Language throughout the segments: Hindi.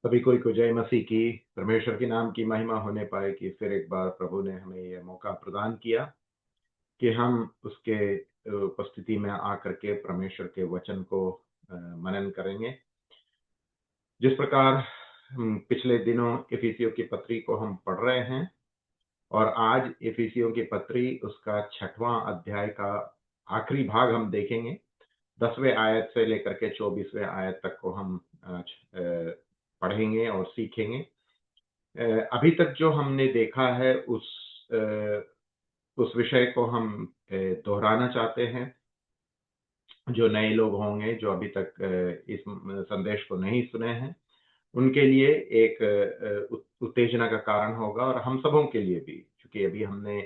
सभी को जय मसीह की। परमेश्वर के नाम की महिमा होने पाए कि फिर एक बार प्रभु ने हमें यह मौका प्रदान किया कि हम उसके उपस्थिति में आकर के परमेश्वर के वचन को मनन करेंगे। जिस प्रकार हम पिछले दिनों इफिसियों की पत्री को हम पढ़ रहे हैं और आज इफिसियों की पत्री उसका 6वां अध्याय का आखिरी भाग हम देखेंगे। 10वें आयत से लेकर के 24वें आयत तक को हम पढ़ेंगे और सीखेंगे। अभी तक जो हमने देखा है उस विषय को हम दोहराना चाहते हैं। जो नए लोग होंगे जो अभी तक इस संदेश को नहीं सुने हैं उनके लिए एक उत्तेजना का कारण होगा और हम सबों के लिए भी, क्योंकि अभी हमने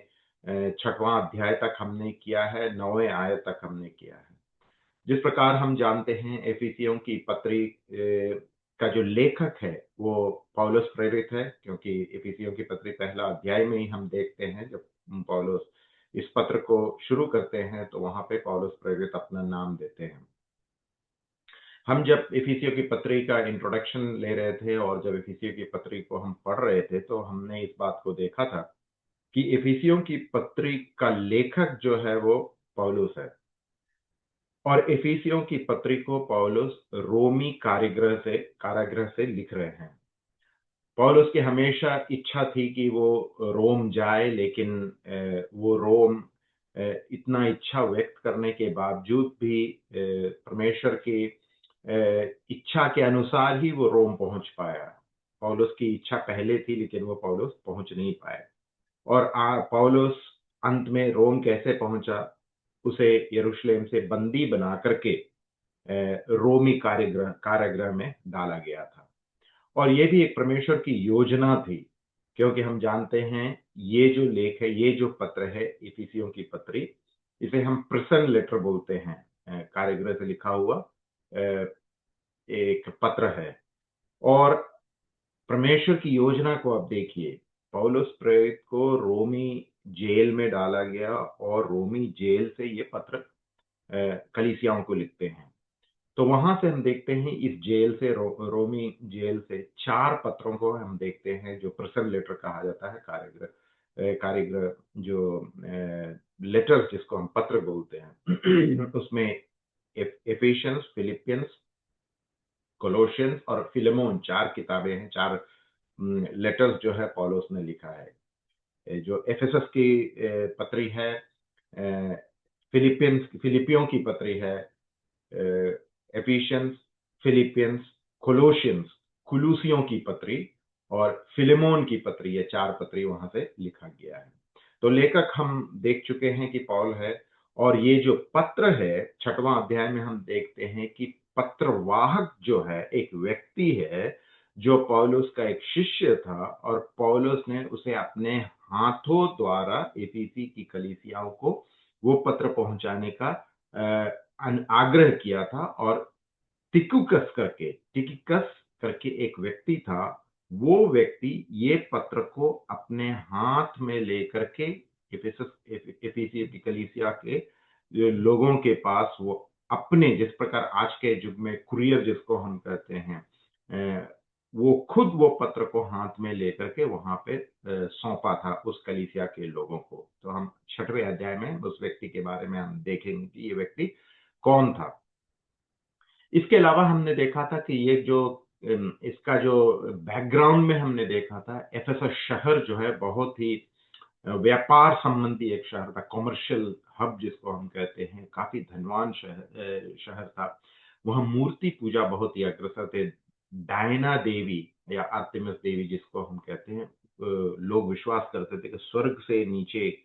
6वां अध्याय तक हमने किया है, 9वें आयत तक हमने किया है। जिस प्रकार हम जानते हैं एफिसियों की पत्री का जो लेखक है वो पौलुस प्रेरित है, क्योंकि एफिसियों की पत्री पहला अध्याय में ही हम देखते हैं जब पौलुस इस पत्र को शुरू करते हैं तो वहां पे पौलुस प्रेरित अपना नाम देते हैं। हम जब एफिसियों की पत्री का इंट्रोडक्शन ले रहे थे और जब एफिसियों की पत्री को हम पढ़ रहे थे तो हमने इस बात को देखा था कि एफिसियों की पत्री का लेखक जो है वो पौलुस है और एफिसियों की पत्री को पौलुस रोमी कारागृह से लिख रहे हैं। पौलुस की हमेशा इच्छा थी कि वो रोम जाए, लेकिन वो रोम इतना इच्छा व्यक्त करने के बावजूद भी परमेश्वर की इच्छा के अनुसार ही वो रोम पहुंच पाया। पौलुस की इच्छा पहले थी लेकिन वो पौलुस पहुंच नहीं पाए और पौलुस अंत में रोम कैसे पहुंचा, उसे यरूशलेम से बंदी बना करके रोमी कारागृह में डाला गया था। और ये भी एक परमेश्वर की योजना थी, क्योंकि हम जानते हैं ये जो लेख है, ये जो पत्र है इफिसियों की पत्री, इसे हम प्रिजन लेटर बोलते हैं। कारागृह से लिखा हुआ एक पत्र है और परमेश्वर की योजना को अब देखिए। पौलुस प्रेरित को रोमी जेल में डाला गया और रोमी जेल से ये पत्र कलीसियाओं को लिखते हैं। तो वहां से हम देखते हैं इस जेल से रोमी जेल से 4 पत्रों को हम देखते हैं जो प्रिजन लेटर कहा जाता है। कारागृह जो लेटर्स जिसको हम पत्र बोलते हैं उसमें एफिशियंस, फिलिपियंस, कोलोशियंस और फिलेमोन 4 किताबें हैं, 4 लेटर्स जो है पौलुस ने लिखा है। जो एफेसस की पत्री है, फिलिपियों की पत्री है, एफिशियंस, फिलिपियंस, कोलोशियंस, कुलूसियों की पत्री और फिलेमोन की पत्री, ये 4 पत्री वहां से लिखा गया है। तो लेखक हम देख चुके हैं कि पौल है और ये जो पत्र है 6वां अध्याय में हम देखते हैं कि पत्रवाहक जो है एक व्यक्ति है जो पौलुस का एक शिष्य था और पौलुस ने उसे अपने हाथों द्वारा एफिसी की कलीसियाओं को वो पत्र पहुंचाने का आग्रह किया था। और टिकिकस करके एक व्यक्ति था, वो व्यक्ति ये पत्र को अपने हाथ में लेकर के एफिसी की कलीसिया के लोगों के पास वो अपने, जिस प्रकार आज के युग में कुरियर जिसको हम कहते हैं, वो खुद वो पत्र को हाथ में लेकर के वहां पे सौंपा था उस कलीसिया के लोगों को। तो हम 6वें अध्याय में उस व्यक्ति के बारे में हम देखेंगे कि ये व्यक्ति कौन था। इसके अलावा हमने देखा था कि ये जो इसका जो बैकग्राउंड में हमने देखा था, एफेसस शहर जो है बहुत ही व्यापार संबंधी एक शहर था, कॉमर्शियल हब जिसको हम कहते हैं, काफी धनवान शहर था। वहां मूर्ति पूजा बहुत ही अग्रसर थे। डायना देवी या आर्तेमिस देवी जिसको हम कहते हैं, लोग विश्वास करते थे कि स्वर्ग से नीचे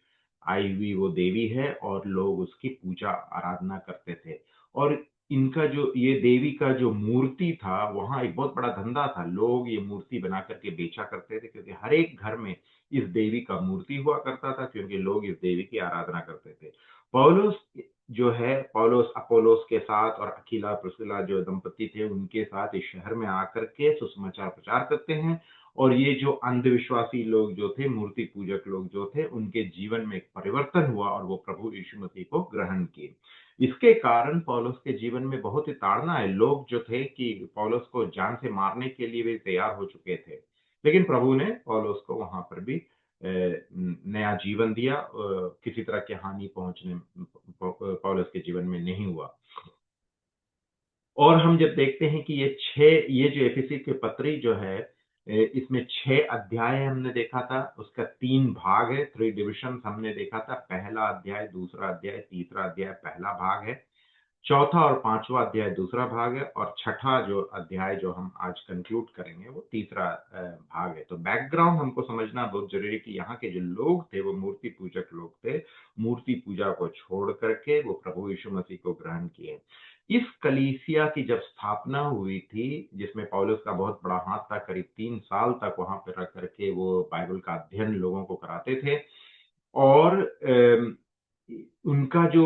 आई हुई वो देवी है और लोग उसकी पूजा आराधना करते थे। और इनका जो ये देवी का जो मूर्ति था वहां एक बहुत बड़ा धंधा था। लोग ये मूर्ति बना करके बेचा करते थे, क्योंकि हर एक घर में इस देवी का मूर्ति हुआ करता था, क्योंकि लोग इस देवी की आराधना करते थे। पौलुस जो है, पौलुस अपोलोस के साथ और अकीला प्रिस्किला जो दंपति थे उनके साथ इस शहर में आकर के सुसमाचार प्रचार करते हैं और ये जो अंधविश्वासी लोग जो थे, मूर्ति पूजक लोग जो थे, उनके जीवन में एक परिवर्तन हुआ और वो प्रभु यीशु मसीह को ग्रहण किए। इसके कारण पौलुस के जीवन में बहुत ही ताड़ना है। लोग जो थे कि पौलुस को जान से मारने के लिए भी तैयार हो चुके थे, लेकिन प्रभु ने पौलुस को वहां पर भी नया जीवन दिया। किसी तरह की हानि पहुंचने पौलुस के जीवन में नहीं हुआ। और हम जब देखते हैं कि ये जो एफिसी के पत्री जो है, इसमें 6 अध्याय हमने देखा था, उसका 3 भाग है, 3 डिविजन हमने देखा था। पहला अध्याय, दूसरा अध्याय, तीसरा अध्याय पहला भाग है, चौथा और पांचवा अध्याय दूसरा भाग है, और छठा जो अध्याय जो हम आज कंक्लूड करेंगे वो तीसरा भाग है। तो बैकग्राउंड हमको समझना बहुत जरूरी है कि यहाँ के जो लोग थे वो मूर्ति पूजक लोग थे। मूर्ति पूजा को छोड़ करके वो प्रभु यीशु मसीह को ग्रहण किए। इस कलीसिया की जब स्थापना हुई थी, जिसमें पौलुस का बहुत बड़ा हाथ था, करीब 3 साल तक वहां पर रख करके वो बाइबल का अध्ययन लोगों को कराते थे। और उनका जो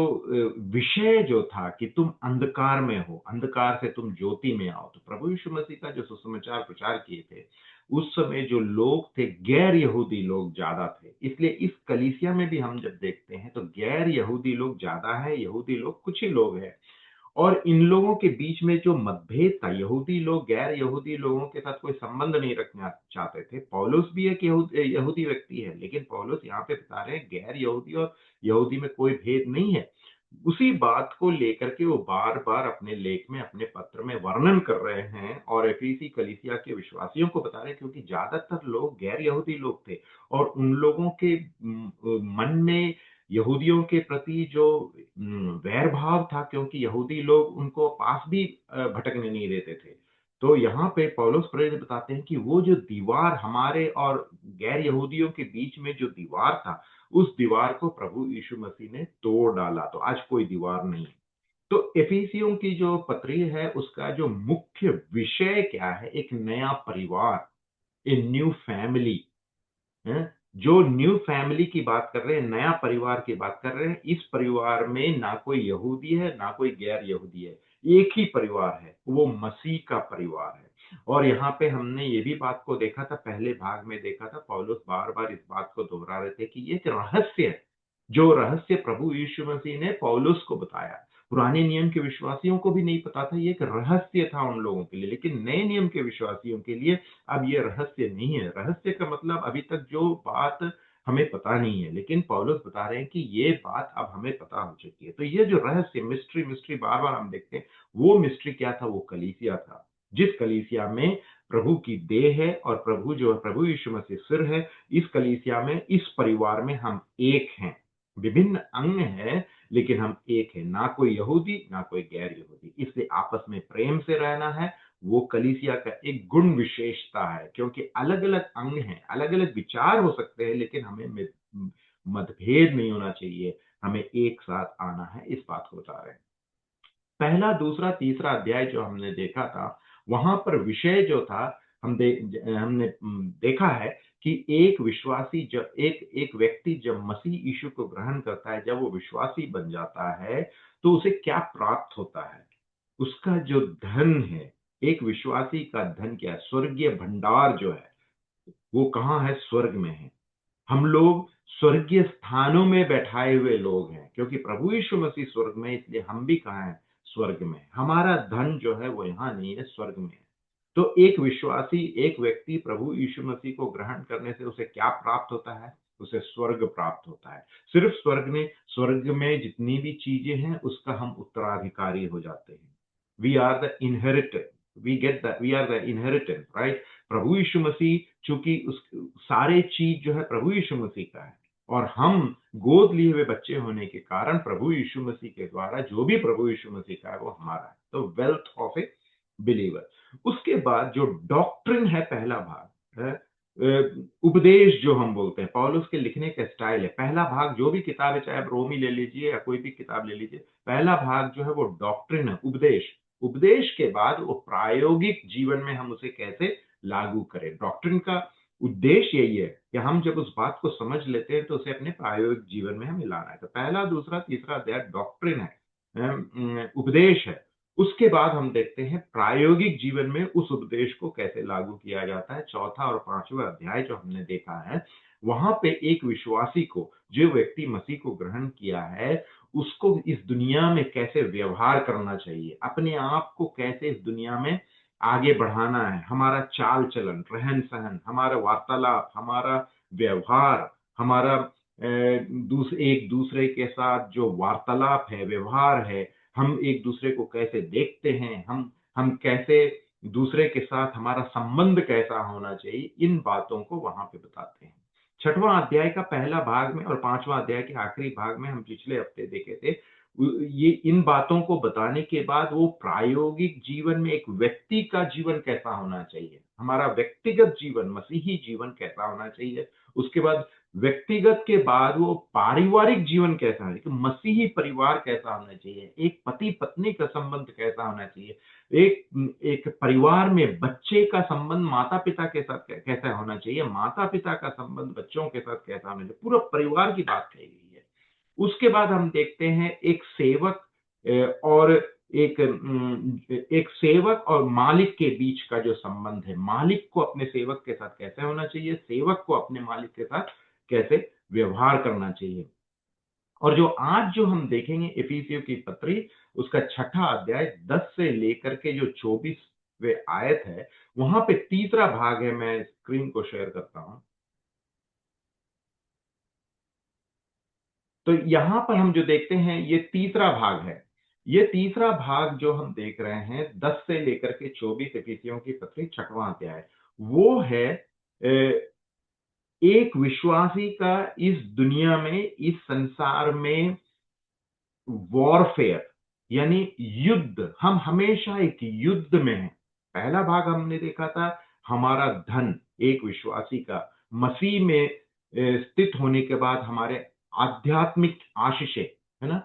विषय जो था कि तुम अंधकार में हो, अंधकार से तुम ज्योति में आओ। तो प्रभु यीशु मसीह का जो सुसमाचार प्रचार किए थे, उस समय जो लोग थे, गैर यहूदी लोग ज्यादा थे। इसलिए इस कलीसिया में भी हम जब देखते हैं तो गैर यहूदी लोग ज्यादा है, यहूदी लोग कुछ ही लोग हैं। और इन लोगों के बीच में जो मतभेद था, यहूदी लोग गैर यहूदी लोगों के साथ कोई संबंध नहीं रखना चाहते थे। पौलुस भी एक यहूदी व्यक्ति है, लेकिन पौलुस यहाँ पे बता रहे हैं गैर यहूदी और यहूदी में कोई भेद नहीं है। उसी बात को लेकर के वो बार बार अपने लेख में, अपने पत्र में वर्णन कर रहे हैं और एफिसी कलीसिया के विश्वासियों को बता रहे हैं, क्योंकि ज्यादातर लोग गैर यहूदी लोग थे और उन लोगों के मन में यहूदियों के प्रति जो वैर भाव था, क्योंकि यहूदी लोग उनको पास भी भटकने नहीं देते थे। तो यहाँ पे पौलुस प्रेरित बताते हैं कि वो जो दीवार हमारे और गैर यहूदियों के बीच में जो दीवार था, उस दीवार को प्रभु यीशु मसीह ने तोड़ डाला। तो आज कोई दीवार नहीं है। तो एफिसियों की जो पत्री है, उसका जो मुख्य विषय क्या है? एक नया परिवार, ए न्यू फैमिली हैं? जो न्यू फैमिली की बात कर रहे हैं, नया परिवार की बात कर रहे हैं। इस परिवार में ना कोई यहूदी है, ना कोई गैर यहूदी है, एक ही परिवार है, वो मसीह का परिवार है। और यहाँ पे हमने ये भी बात को देखा था, पहले भाग में देखा था, पौलुस बार बार इस बात को दोहरा रहे थे कि ये एक रहस्य है, जो रहस्य प्रभु यीशु मसीह ने पौलुस को बताया। पुराने नियम के विश्वासियों को भी नहीं पता था, ये एक रहस्य था उन लोगों के लिए, लेकिन नए नियम के विश्वासियों के लिए अब ये रहस्य नहीं है। रहस्य का मतलब अभी तक जो बात हमें पता नहीं है, लेकिन पौलुस बता रहे हैं कि ये बात अब हमें पता हो चुकी है। तो ये जो रहस्य, मिस्ट्री मिस्ट्री बार बार हम देखते हैं, वो मिस्ट्री क्या था? वो कलीसिया था, जिस कलीसिया में प्रभु की देह है और प्रभु जो है, प्रभु यीशु मसीह सिर है। इस कलीसिया में, इस परिवार में हम एक हैं। विभिन्न अंग हैं, लेकिन हम एक हैं, ना कोई यहूदी ना कोई गैर यहूदी। इसलिए आपस में प्रेम से रहना है, वो कलीसिया का एक गुण विशेषता है। क्योंकि अलग अलग अंग हैं, अलग अलग विचार हो सकते हैं, लेकिन हमें मतभेद नहीं होना चाहिए, हमें एक साथ आना है। इस बात को बता रहे हैं। पहला, दूसरा, तीसरा अध्याय जो हमने देखा था, वहां पर विषय जो था, हमने देखा है कि एक विश्वासी, जब एक एक व्यक्ति जब मसीह यीशु को ग्रहण करता है, जब वो विश्वासी बन जाता है, तो उसे क्या प्राप्त होता है? उसका जो धन है, एक विश्वासी का धन क्या है? स्वर्गीय भंडार जो है, वो कहाँ है? स्वर्ग में है। हम लोग स्वर्गीय स्थानों में बैठाए हुए लोग हैं, क्योंकि प्रभु यीशु मसीह स्वर्ग में है, इसलिए हम भी कहाँ हैं? स्वर्ग में। हमारा धन जो है वो यहाँ नहीं है, स्वर्ग में है। तो एक विश्वासी, एक व्यक्ति प्रभु यीशु मसीह को ग्रहण करने से उसे क्या प्राप्त होता है? उसे स्वर्ग प्राप्त होता है। सिर्फ स्वर्ग में जितनी भी चीजें हैं, उसका हम उत्तराधिकारी हो जाते हैं। We are the inherited, we are the inheritance, right? प्रभु यीशु मसीह, चूंकि उस सारे चीज जो है प्रभु यीशु मसीह का है, और हम गोद लिए हुए बच्चे होने के कारण प्रभु यीशु मसीह के द्वारा जो भी प्रभु यीशु मसीह का है वो हमारा है। तो वेल्थ ऑफ ए बिलीवर। उसके बाद जो डॉक्ट्रिन है, पहला भाग है, उपदेश जो हम बोलते हैं, पौलुस के लिखने का स्टाइल है। पहला भाग, जो भी किताब है, चाहे आप रोमी ले लीजिए या कोई भी किताब ले लीजिए, पहला भाग जो है वो डॉक्ट्रिन है, उपदेश। उपदेश के बाद वो प्रायोगिक जीवन में हम उसे कैसे लागू करें। डॉक्ट्रिन का उद्देश्य यही है कि हम जब उस बात को समझ लेते हैं तो उसे अपने प्रायोगिक जीवन में हमें लाना है। तो पहला, दूसरा, तीसरा अध्याय डॉक्ट्रिन है, उपदेश है। उसके बाद हम देखते हैं प्रायोगिक जीवन में उस उपदेश को कैसे लागू किया जाता है। चौथा और पांचवा अध्याय जो हमने देखा है, वहां पे एक विश्वासी को, जो व्यक्ति मसीह को ग्रहण किया है, उसको इस दुनिया में कैसे व्यवहार करना चाहिए, अपने आप को कैसे इस दुनिया में आगे बढ़ाना है, हमारा चाल चलन, रहन सहन, हमारा वार्तालाप, हमारा व्यवहार, हमारा एक दूसरे के साथ जो वार्तालाप है, व्यवहार है, हम एक दूसरे को कैसे देखते हैं, हम कैसे दूसरे के साथ, हमारा संबंध कैसा होना चाहिए, इन बातों को वहां पे बताते हैं। 6वां अध्याय का पहला भाग में और 5वां अध्याय के आखिरी भाग में हम पिछले हफ्ते देखे थे, ये इन बातों को बताने के बाद वो प्रायोगिक जीवन में एक व्यक्ति का जीवन कैसा होना चाहिए, हमारा व्यक्तिगत जीवन, मसीही जीवन कैसा होना चाहिए, उसके बाद व्यक्तिगत के बाद वो पारिवारिक जीवन कैसा है कि मसीही परिवार कैसा होना चाहिए, एक पति पत्नी का संबंध कैसा होना चाहिए, एक परिवार में बच्चे का संबंध माता पिता के साथ कैसा होना चाहिए, माता पिता का संबंध बच्चों के साथ कैसा होना चाहिए, पूरा परिवार की बात कही गई है। उसके बाद हम देखते हैं एक सेवक और एक सेवक और मालिक के बीच का जो संबंध है, मालिक को अपने सेवक के साथ कैसे होना चाहिए, सेवक को अपने मालिक के साथ कैसे व्यवहार करना चाहिए। और जो हम देखेंगे इफिसियों की पत्री, उसका 6ठा अध्याय 10 से लेकर के जो 24वें आयत है, वहां पे तीसरा भाग है, मैं स्क्रीन को शेयर करता हूं। तो यहां पर हम जो देखते हैं ये तीसरा भाग है, ये तीसरा भाग जो हम देख रहे हैं 10 से लेकर के 24 इफिसियों की पत्री 6वां अध्याय, वो है एक विश्वासी का इस दुनिया में, इस संसार में वॉरफेयर, यानी युद्ध, हम हमेशा एक युद्ध में हैं। पहला भाग हमने देखा था हमारा धन, एक विश्वासी का मसीह में स्थित होने के बाद हमारे आध्यात्मिक आशीषें, है ना,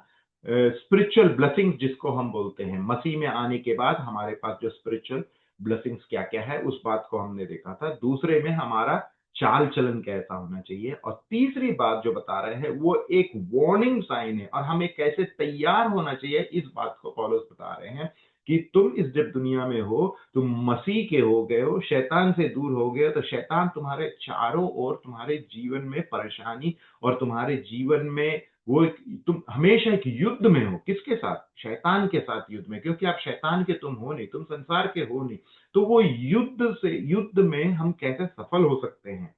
स्पिरिचुअल ब्लेसिंग्स जिसको हम बोलते हैं, मसीह में आने के बाद हमारे पास जो स्पिरिचुअल ब्लेसिंग्स क्या क्या है, उस बात को हमने देखा था। दूसरे में हमारा चाल चलन कैसा होना चाहिए, और तीसरी बात जो बता रहे हैं वो एक वार्निंग साइन है, और हमें कैसे तैयार होना चाहिए, इस बात को पौलुस बता रहे हैं कि तुम इस जब दुनिया में हो, तुम मसीह के हो गए हो, शैतान से दूर हो गए हो, तो शैतान तुम्हारे चारों ओर, तुम्हारे जीवन में परेशानी, और तुम्हारे जीवन में वो तुम हमेशा एक युद्ध में हो, किसके साथ, शैतान के साथ युद्ध में, क्योंकि आप शैतान के तुम हो नहीं, तुम संसार के हो नहीं। तो वो युद्ध में हम कैसे सफल हो सकते हैं,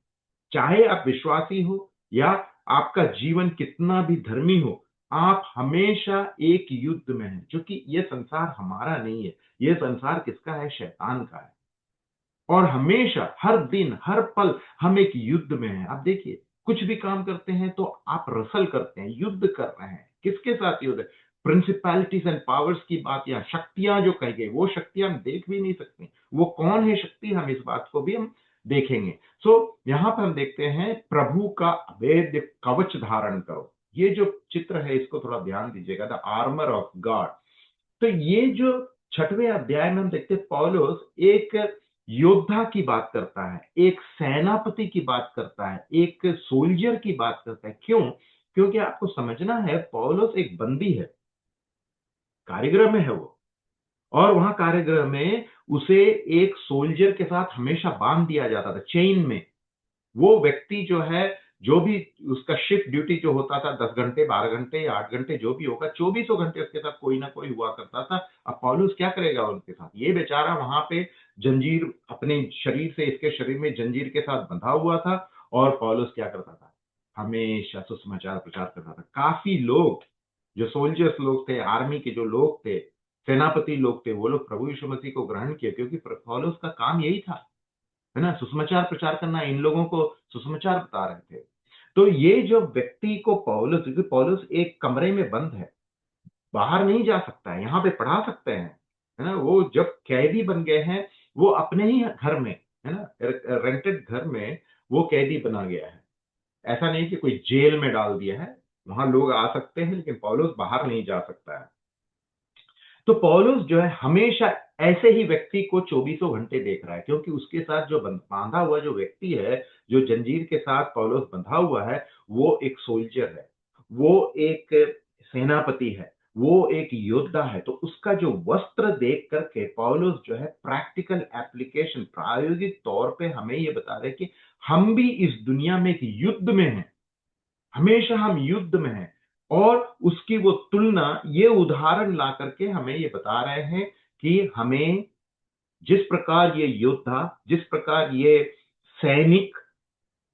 चाहे आप विश्वासी हो या आपका जीवन कितना भी धर्मी हो, आप हमेशा एक युद्ध में हैं, क्योंकि ये संसार हमारा नहीं है, ये संसार किसका है, शैतान का है। और हमेशा, हर दिन, हर पल हम एक युद्ध में हैं। आप देखिए, कुछ भी काम करते हैं तो आप रसल करते हैं, युद्ध कर रहे हैं, किसके साथ युद्ध है, प्रिंसिपैलिटीज एंड पावर्स की बात, या शक्तियां जो कही गई, वो शक्तियां हम देख भी नहीं सकते, वो कौन है शक्ति, हम इस बात को भी हम देखेंगे। सो यहां पर हम देखते हैं प्रभु का अभेद्य कवच धारण करो, ये जो चित्र है इसको थोड़ा ध्यान दीजिएगा, द आर्मर ऑफ गॉड। तो ये जो 6वें अध्याय में हम देखते हैं पौलुस एक योद्धा की बात करता है, एक सेनापति की बात करता है, एक सोल्जर की बात करता है। क्यों? क्योंकि आपको समझना है पौलुस एक बंदी है, कारागृह में है वो, और वहां कारागृह में उसे एक सोल्जर के साथ हमेशा बांध दिया जाता था, चेन में। वो व्यक्ति जो है, जो भी उसका शिफ्ट ड्यूटी जो होता था 10 घंटे, 12 घंटे या 8 घंटे जो भी होगा, 24 घंटे उसके साथ कोई ना कोई हुआ करता था। अब पौलुस क्या करेगा उनके साथ, ये बेचारा वहां पे जंजीर अपने शरीर से, इसके शरीर में जंजीर के साथ बंधा हुआ था, और पौलुस क्या करता था, हमेशा सुसमाचार प्रचार करता था। काफी लोग जो सोल्जर्स लोग थे, आर्मी के जो लोग थे, सेनापति लोग थे, वो लोग प्रभु यीशु मसीह को ग्रहण किए, क्योंकि पौलुस का काम यही था, है ना, सुसमाचार प्रचार करना, इन लोगों को सुसमाचार बता रहे थे। तो ये जो व्यक्ति को पौलुस, क्योंकि पौलुस एक कमरे में बंद है, बाहर नहीं जा सकता है, यहाँ पे पढ़ा सकते हैं, है ना, वो जब कैदी बन गए हैं, वो अपने ही घर में, है ना, रेंटेड घर में वो कैदी बना गया है। ऐसा नहीं कि कोई जेल में डाल दिया है, वहां लोग आ सकते हैं, लेकिन पौलुस बाहर नहीं जा सकता है। तो पौलुस जो है हमेशा ऐसे ही व्यक्ति को 24 घंटे देख रहा है, क्योंकि उसके साथ जो बांधा हुआ जो व्यक्ति है, जो जंजीर के साथ पौलुस बंधा हुआ है, वो एक सोल्जर है, वो एक सेनापति है, वो एक योद्धा है। तो उसका जो वस्त्र देख करके पौलुस जो है प्रैक्टिकल एप्लीकेशन, प्रायोगिक तौर पे हमें ये बता रहे कि हम भी इस दुनिया में एक युद्ध में हैं, हमेशा हम युद्ध में हैं। और उसकी वो तुलना, ये उदाहरण ला करके हमें ये बता रहे हैं कि हमें जिस प्रकार ये योद्धा, जिस प्रकार ये सैनिक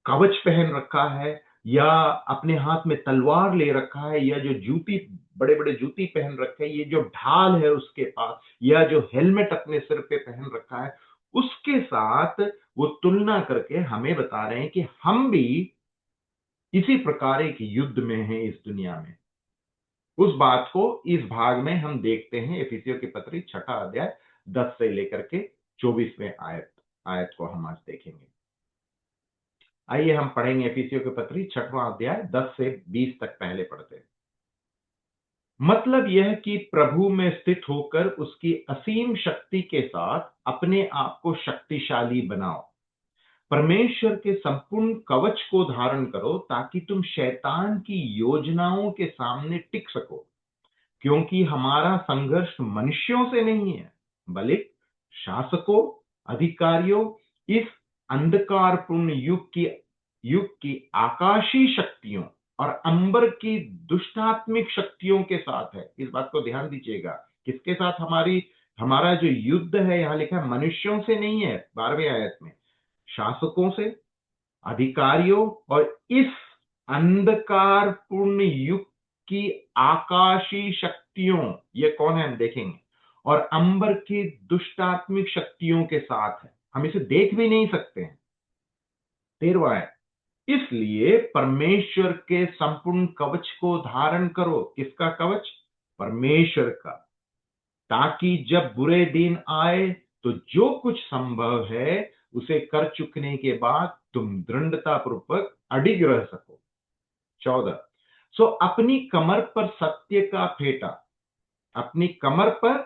कवच पहन रखा है, या अपने हाथ में तलवार ले रखा है, या जो जूती, बड़े बड़े जूती पहन रखे हैं, ये जो ढाल है उसके पास, या जो हेलमेट अपने सिर पे पहन रखा है, उसके साथ वो तुलना करके हमें बता रहे हैं कि हम भी इसी प्रकार एक युद्ध में हैं इस दुनिया में। उस बात को इस भाग में हम देखते हैं। इफिसियों की पत्री 6 अध्याय 10 से लेकर के 24वें आयत आयत को हम आज देखेंगे। आइए हम पढ़ेंगे इफिसियों की पत्री 6वां अध्याय 10 से 20 तक। पहले पढ़ते हैं। मतलब यह कि प्रभु में स्थित होकर उसकी असीम शक्ति के साथ अपने आप को शक्तिशाली बनाओ। परमेश्वर के संपूर्ण कवच को धारण करो ताकि तुम शैतान की योजनाओं के सामने टिक सको, क्योंकि हमारा संघर्ष मनुष्यों से नहीं है, बल्कि शासकों, अधिकारियों, इस अंधकारपूर्ण युग की आकाशीय शक्तियों और अंबर की दुष्टात्मिक शक्तियों के साथ है। इस बात को ध्यान दीजिएगा, किसके साथ हमारा जो युद्ध है, यहां लिखा है मनुष्यों से नहीं है। 12वें आयत में शासकों से, अधिकारियों और इस अंधकारपूर्ण युग की आकाशीय शक्तियों, ये कौन है हम देखेंगे, और अंबर की दुष्टात्मिक शक्तियों के साथ है। हम इसे देख भी नहीं सकते हैं। 13वां है, इसलिए परमेश्वर के संपूर्ण कवच को धारण करो। किसका कवच? परमेश्वर का, ताकि जब बुरे दिन आए तो जो कुछ संभव है उसे कर चुकने के बाद तुम दृढ़ता पूर्वक अडिग रह सको। 14, सो अपनी कमर पर सत्य का फेंटा, अपनी कमर पर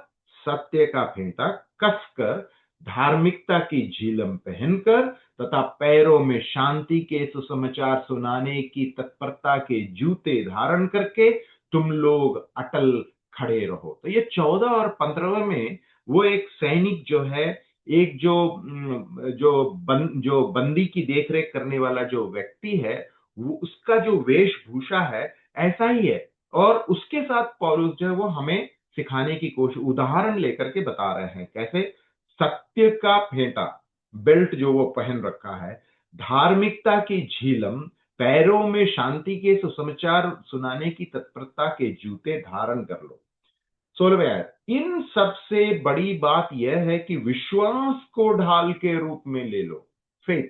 सत्य का फेंटा कसकर, धार्मिकता की झिलम पहनकर तथा पैरों में शांति के सुसमाचार सुनाने की तत्परता के जूते धारण करके तुम लोग अटल खड़े रहो। तो ये 14 और 15 में वो एक सैनिक जो है, एक जो बंदी की देखरेख करने वाला जो व्यक्ति है, वो उसका जो वेशभूषा है ऐसा ही है। और उसके साथ पौलुस जो है वो हमें सिखाने की कोशिश, उदाहरण लेकर के बता रहे हैं कैसे सत्य का फेंटा, बेल्ट जो वो पहन रखा है, धार्मिकता की झिलम, पैरों में शांति के सुसमाचार सुनाने की तत्परता के जूते धारण कर लो। 16वें आयत, इन सबसे बड़ी बात यह है कि विश्वास को ढाल के रूप में ले लो, फेथ,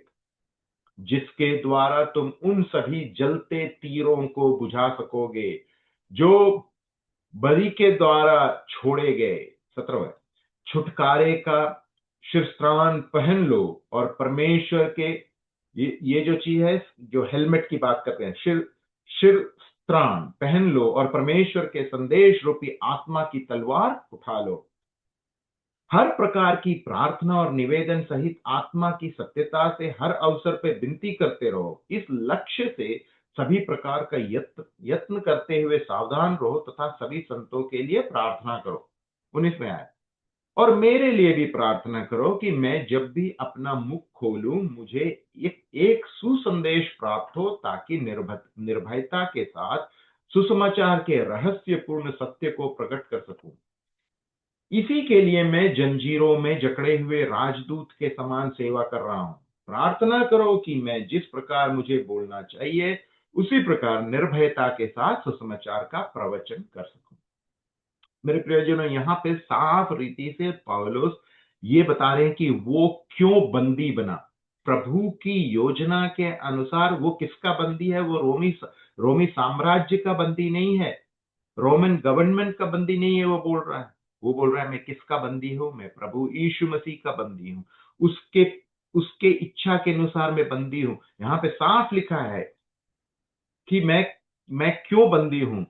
जिसके द्वारा तुम उन सभी जलते तीरों को बुझा सकोगे जो बलि के द्वारा छोड़े गए। 17, छुटकारे का शिरस्त्राण पहन लो और परमेश्वर के, ये जो चीज है, जो हेलमेट की बात करते हैं, शिरस्त्राण पहन लो और परमेश्वर के संदेश रूपी आत्मा की तलवार उठा लो। हर प्रकार की प्रार्थना और निवेदन सहित आत्मा की सत्यता से हर अवसर पर विनती करते रहो। इस लक्ष्य से सभी प्रकार का यत्न करते हुए सावधान रहो तथा सभी संतों के लिए प्रार्थना करो। 19 आयत, और मेरे लिए भी प्रार्थना करो कि मैं जब भी अपना मुख खोलूं मुझे एक सुसंदेश प्राप्त हो, ताकि निर्भयता के साथ सुसमाचार के रहस्यपूर्ण सत्य को प्रकट कर सकूं। इसी के लिए मैं जंजीरों में जकड़े हुए राजदूत के समान सेवा कर रहा हूं। प्रार्थना करो कि मैं जिस प्रकार मुझे बोलना चाहिए उसी प्रकार निर्भयता के साथ सुसमाचार का प्रवचन कर सकूं। मेरे प्रियजनों, यहाँ पे साफ रीति से पौलुस ये बता रहे हैं कि वो क्यों बंदी बना। प्रभु की योजना के अनुसार वो किसका बंदी है? वो रोमी साम्राज्य का बंदी नहीं है, रोमन गवर्नमेंट का बंदी नहीं है। वो बोल रहा है मैं किसका बंदी हूं? मैं प्रभु यीशु मसीह का बंदी हूं। उसके उसके इच्छा के अनुसार मैं बंदी हूं। यहां पे साफ लिखा है कि मैं क्यों बंदी हूं।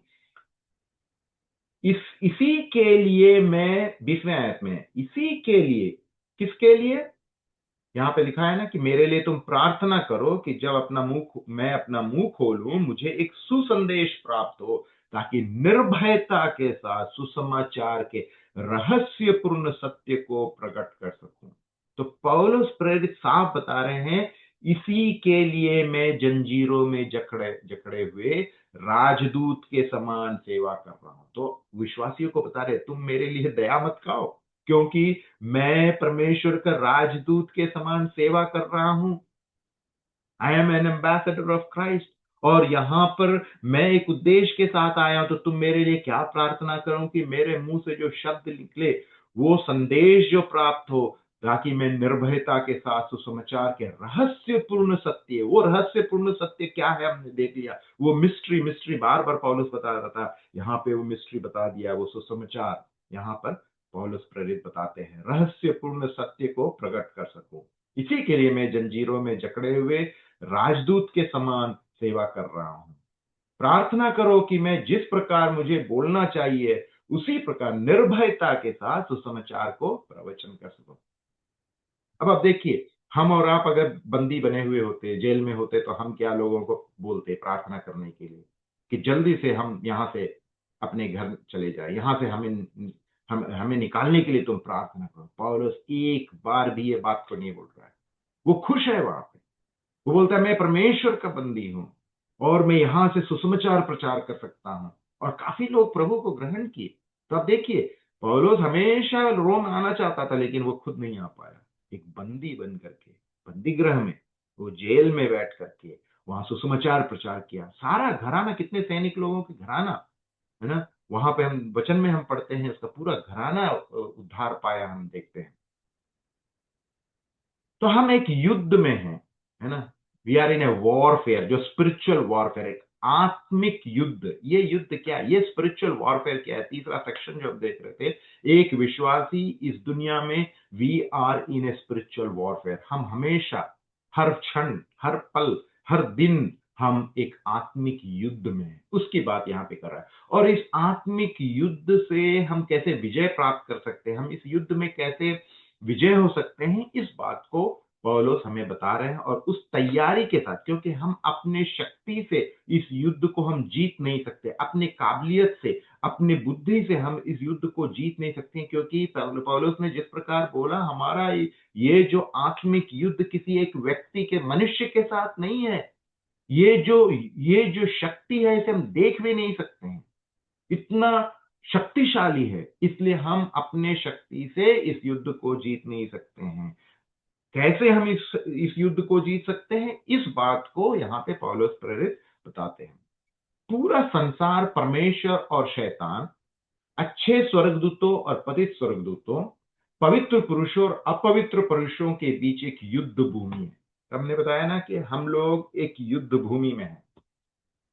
इसी के लिए मैं 20वें आयत में, इसी के लिए, किसके लिए? यहां पे लिखा है ना कि मेरे लिए तुम प्रार्थना करो कि जब मैं अपना मुंह खोलूं मुझे एक सुसंदेश प्राप्त हो, ताकि निर्भयता के साथ सुसमाचार के रहस्यपूर्ण सत्य को प्रकट कर सकूं। तो पौलुस प्रेरित साफ बता रहे हैं, इसी के लिए मैं जंजीरों में जकड़े हुए राजदूत के समान सेवा कर रहा हूं। तो विश्वासियों को बता रहे, तुम मेरे लिए दया मत खाओ, क्योंकि मैं परमेश्वर का राजदूत के समान सेवा कर रहा हूं। I am N ambassador of Christ. और यहां पर मैं एक उद्देश्य के साथ आया हूं। तो तुम मेरे लिए क्या प्रार्थना करो कि मेरे मुंह से जो शब्द निकले वो संदेश जो प्राप्त हो, ताकि मैं निर्भयता के साथ सुसमाचार के रहस्यपूर्ण सत्य, वो रहस्यपूर्ण सत्य क्या है हमने देख लिया, वो मिस्ट्री मिस्ट्री बार बार पौलुस बता रहा था, यहाँ पे वो मिस्ट्री बता दिया, वो सुसमाचार यहाँ पर पौलुस प्रेरित बताते हैं, रहस्यपूर्ण सत्य को प्रकट कर सको। इसी के लिए मैं जंजीरों में जकड़े हुए राजदूत के समान सेवा कर रहा हूं। प्रार्थना करो कि मैं जिस प्रकार मुझे बोलना चाहिए उसी प्रकार निर्भयता के साथ सुसमाचार को प्रवचन कर सकूं। अब आप देखिए, हम और आप अगर बंदी बने हुए होते, जेल में होते, तो हम क्या लोगों को बोलते प्रार्थना करने के लिए कि जल्दी से हम यहां से अपने घर चले जाए, यहां से हमें निकालने के लिए तुम प्रार्थना करो। पौलुस एक बार भी ये बात को नहीं बोल रहा है, वो खुश है वहां पे। वो बोलता है मैं परमेश्वर का बंदी हूं और मैं यहां से सुसमाचार प्रचार कर सकता हूं। और काफी लोग प्रभु को ग्रहण किए। तो आप देखिए, पौलुस हमेशा रोम आना चाहता था, लेकिन वो खुद नहीं आ पाया। एक बंदी बन करके, बंदी गृह में, वो जेल में बैठ करके वहां सुसमाचार प्रचार किया। सारा घराना, कितने सैनिक लोगों के घराना, है ना, वहां पे हम वचन में हम पढ़ते हैं, उसका पूरा घराना उद्धार पाया, हम देखते हैं। तो हम एक युद्ध में हैं, है ना, we are in a warfare, जो स्पिरिचुअल वॉरफेयर, एक आत्मिक युद्ध। ये युद्ध क्या है, ये स्पिरिचुअल वॉरफेयर क्या है, तीसरा सेक्शन जो हम देख रहे थे, एक विश्वासी इस दुनिया में, we are in a spiritual warfare. हम हमेशा, हर क्षण, हर पल, हर दिन हम एक आत्मिक युद्ध में हैं, उसकी बात यहां पे कर रहा है। और इस आत्मिक युद्ध से हम कैसे विजय प्राप्त कर सकते हैं, हम इस युद्ध में कैसे विजय हो सकते हैं, इस बात को पौलुस हमें बता रहे हैं। और उस तैयारी के साथ, क्योंकि हम अपने शक्ति से इस युद्ध को हम जीत नहीं सकते, अपने काबिलियत से, अपने बुद्धि से हम इस युद्ध को जीत नहीं सकते, क्योंकि पौलुस ने जिस प्रकार बोला, हमारा ये जो आत्मिक युद्ध किसी एक व्यक्ति के, मनुष्य के साथ नहीं है। ये जो शक्ति है, इसे हम देख भी नहीं सकते हैं, इतना शक्तिशाली है। इसलिए हम अपने शक्ति से इस युद्ध को जीत नहीं सकते हैं। कैसे हम इस युद्ध को जीत सकते हैं, इस बात को यहां पे पौलुस प्रेरित बताते हैं। पूरा संसार, परमेश्वर और शैतान, अच्छे स्वर्गदूतों और पतित स्वर्गदूतों, पवित्र पुरुषों और अपवित्र पुरुषों के बीच एक युद्ध भूमि है। हमने बताया ना कि हम लोग एक युद्ध भूमि में हैं।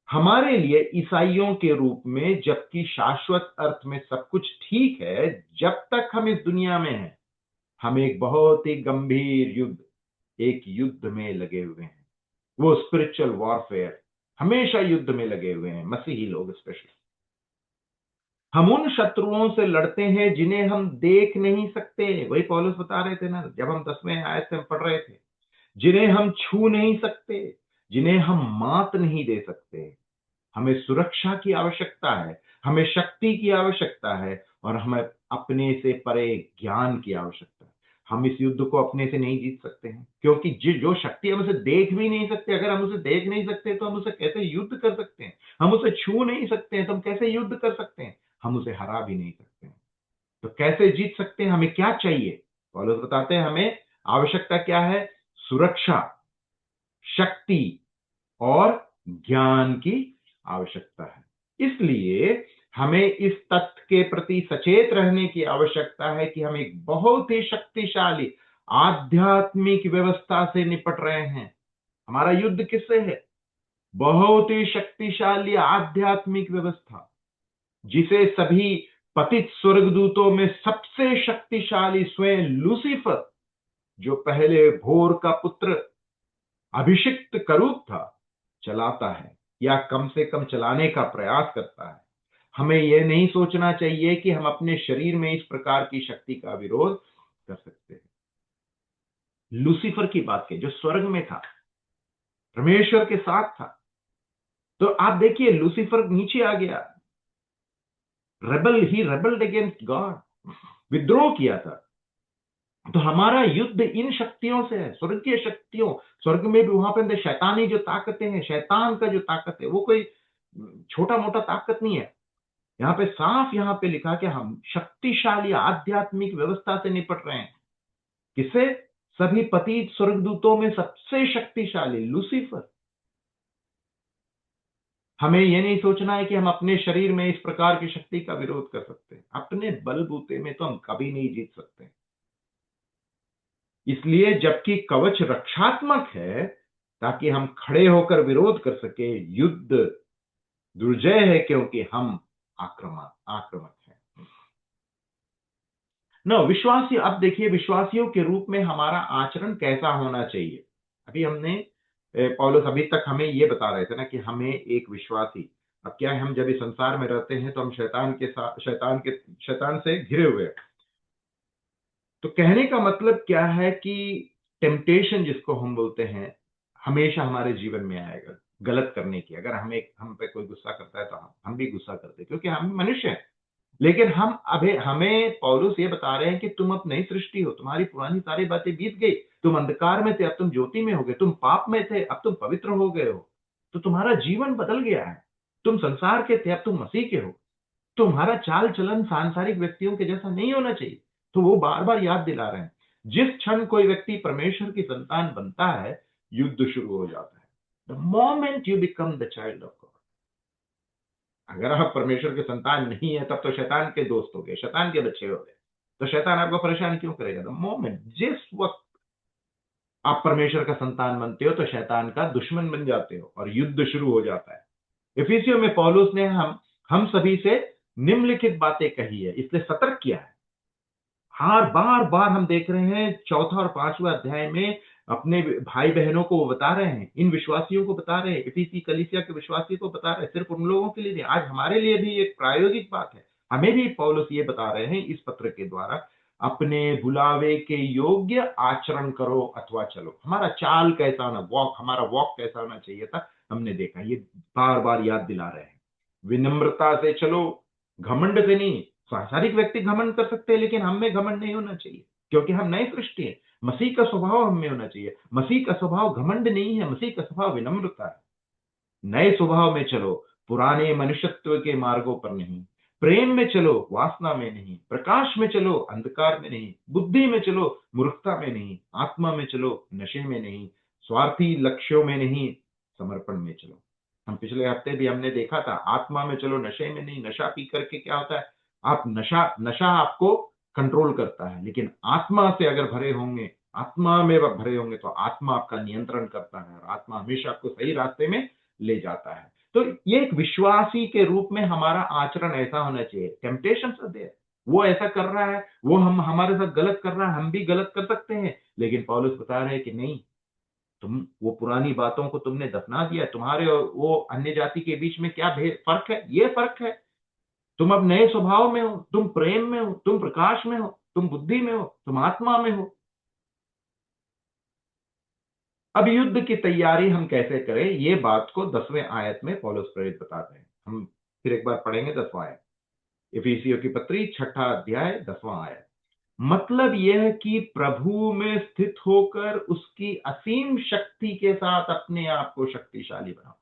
हमारे लिए ईसाइयों के रूप में, जबकि शाश्वत अर्थ में सब कुछ ठीक है, जब तक हम इस दुनिया में हैं, हम एक बहुत ही गंभीर युद्ध, एक युद्ध में लगे हुए हैं। वो स्पिरिचुअल वॉरफेयर, हमेशा युद्ध में लगे हुए हैं, मसीही लोग स्पेशली। हम उन शत्रुओं से लड़ते हैं जिन्हें हम देख नहीं सकते। वही पौलुस बता रहे थे ना, जब हम 10वें आयत से हम पढ़ रहे थे, जिन्हें हम छू नहीं सकते, जिन्हें हम मात नहीं दे सकते। हमें सुरक्षा की आवश्यकता है, हमें शक्ति की आवश्यकता है, और हमें अपने से परे ज्ञान की आवश्यकता है। हम इस युद्ध को अपने से नहीं जीत सकते हैं, क्योंकि जो शक्ति हम उसे देख भी नहीं सकते, अगर हम उसे देख नहीं सकते तो हम उसे कैसे युद्ध कर सकते हैं। हम उसे छू नहीं सकते हैं तो हम कैसे युद्ध कर सकते हैं। हम उसे हरा भी नहीं सकते हैं, तो कैसे जीत सकते हैं। हमें क्या चाहिए, पौलुस बताते हैं हमें आवश्यकता क्या है, सुरक्षा, शक्ति और ज्ञान की आवश्यकता है। इसलिए हमें इस तथ्य के प्रति सचेत रहने की आवश्यकता है कि हम एक बहुत ही शक्तिशाली आध्यात्मिक व्यवस्था से निपट रहे हैं। हमारा युद्ध किससे है, बहुत ही शक्तिशाली आध्यात्मिक व्यवस्था, जिसे सभी पतित स्वर्गदूतों में सबसे शक्तिशाली स्वयं लूसीफर, जो पहले भोर का पुत्र, अभिषिक्त करूब था, चलाता है, या कम से कम चलाने का प्रयास करता है। हमें यह नहीं सोचना चाहिए कि हम अपने शरीर में इस प्रकार की शक्ति का विरोध कर सकते हैं। लूसीफर की बात की, जो स्वर्ग में था, परमेश्वर के साथ था। तो आप देखिए, लूसीफर नीचे आ गया, रेबल्ड अगेंस्ट गॉड, विद्रोह किया था। तो हमारा युद्ध इन शक्तियों से है, स्वर्गीय शक्तियों। स्वर्ग में भी वहां पर शैतानी जो ताकतें हैं, शैतान का जो ताकत है, वो कोई छोटा मोटा ताकत नहीं है। यहाँ पे साफ यहाँ पे लिखा कि हम शक्तिशाली आध्यात्मिक व्यवस्था से निपट रहे हैं। किसे? सभी पतित स्वर्गदूतों में सबसे शक्तिशाली लूसीफर। हमें यह नहीं सोचना है कि हम अपने शरीर में इस प्रकार की शक्ति का विरोध कर सकते हैं। अपने बलबूते में तो हम कभी नहीं जीत सकते। इसलिए जबकि कवच रक्षात्मक है ताकि हम खड़े होकर विरोध कर सके, युद्ध दुर्जय है क्योंकि हम आक्रामक हैं। न विश्वासी, अब देखिए विश्वासियों के रूप में हमारा आचरण कैसा होना चाहिए। अभी हमने पौलुस अभी तक हमें ये बता रहे थे ना कि हमें एक विश्वासी, अब क्या है, हम जब इस संसार में रहते हैं तो हम शैतान के साथ शैतान से घिरे हुए हैं। तो कहने का मतलब क्या है कि टेम्पटेशन जिसको हम बोलते हैं हमेशा हमारे जीवन में आएगा गलत करने की। अगर हम पे कोई गुस्सा करता है तो हम भी गुस्सा करते हैं क्योंकि हम मनुष्य हैं। लेकिन हमें पौलुस ये बता रहे हैं कि तुम अब नई सृष्टि हो, तुम्हारी पुरानी सारी बातें बीत गई। तुम अंधकार में थे, अब तुम ज्योति में हो गए। तुम पाप में थे, अब तुम पवित्र हो गए हो। तो तुम्हारा जीवन बदल गया है। तुम संसार के थे, अब तुम मसीह के हो। तुम्हारा चाल चलन सांसारिक व्यक्तियों के जैसा नहीं होना चाहिए। तो वो बार बार याद दिला रहे हैं। जिस क्षण कोई व्यक्ति परमेश्वर की संतान बनता है, युद्ध शुरू हो जाता है। The moment you become the child of God, अगर आप परमेश्वर के संतान नहीं है तब तो शैतान के दोस्त हो गए, शैतान के बच्चे हो गए। तो शैतान आपको परेशान क्यों करेगा? द मोमेंट जिस वक्त आप परमेश्वर का संतान बनते हो तो शैतान का दुश्मन बन जाते हो और युद्ध शुरू हो जाता है। इफिसियों में पौलुस ने हम सभी से निम्नलिखित बातें कही है, इसलिए सतर्क किया है। हर बार बार हम देख रहे हैं चौथा और पांचवा अध्याय में अपने भाई बहनों को वो बता रहे हैं, इन विश्वासियों को बता रहे हैं, इफिसी कलीसिया के विश्वासियों को बता रहे हैं। सिर्फ उन लोगों के लिए नहीं, आज हमारे लिए भी एक प्रायोगिक बात है। हमें भी पौलुस ये बता रहे हैं इस पत्र के द्वारा, अपने बुलावे के योग्य आचरण करो अथवा चलो। हमारा चाल कैसा होना, हमारा वॉक कैसा होना चाहिए था, हमने देखा। ये बार बार याद दिला रहे हैं। विनम्रता से चलो, घमंड से नहीं। सांसारिक व्यक्ति घमंड कर सकते हैं लेकिन हम में घमंड नहीं होना चाहिए क्योंकि हम नई सृष्टि है। मसीह का स्वभाव हम में होना चाहिए। मसीह का स्वभाव घमंड नहीं है, मसीह का स्वभाव विनम्रता है। नए स्वभाव में चलो, पुराने मनुष्यत्व के मार्गों पर नहीं। प्रेम में चलो, वासना में नहीं। प्रकाश में चलो, अंधकार में नहीं। बुद्धि में चलो, मूर्खता में नहीं। आत्मा में चलो, नशे में नहीं। स्वार्थी लक्ष्यों में नहीं, समर्पण में चलो। हम पिछले हफ्ते भी हमने देखा था, आत्मा में चलो, नशे में नहीं। नशा पी करके क्या होता है, आप नशा आपको कंट्रोल करता है, लेकिन आत्मा से अगर भरे होंगे, आत्मा में भरे होंगे तो आत्मा आपका नियंत्रण करता है और आत्मा हमेशा आपको सही रास्ते में ले जाता है। तो ये एक विश्वासी के रूप में हमारा आचरण ऐसा होना चाहिए। टेम्पटेशन दे, वो ऐसा कर रहा है, वो हमारे साथ गलत कर रहा है, हम भी गलत कर सकते हैं। लेकिन पौलुस बता रहे हैं कि नहीं, तुम वो पुरानी बातों को तुमने दफना दिया। तुम्हारे और वो अन्य जाति के बीच में क्या फर्क है? ये फर्क है, तुम अब नए स्वभाव में हो, तुम प्रेम में हो, तुम प्रकाश में हो, तुम बुद्धि में हो, तुम आत्मा में हो। अब युद्ध की तैयारी हम कैसे करें, ये बात को 10वें आयत में पौलुस प्रेरित बताते हैं। हम फिर एक बार पढ़ेंगे 10वां आयत, इफिसियों की पत्री 6ठा अध्याय 10वां आयत। मतलब यह है कि प्रभु में स्थित होकर उसकी असीम शक्ति के साथ अपने आप को शक्तिशाली बनाओ।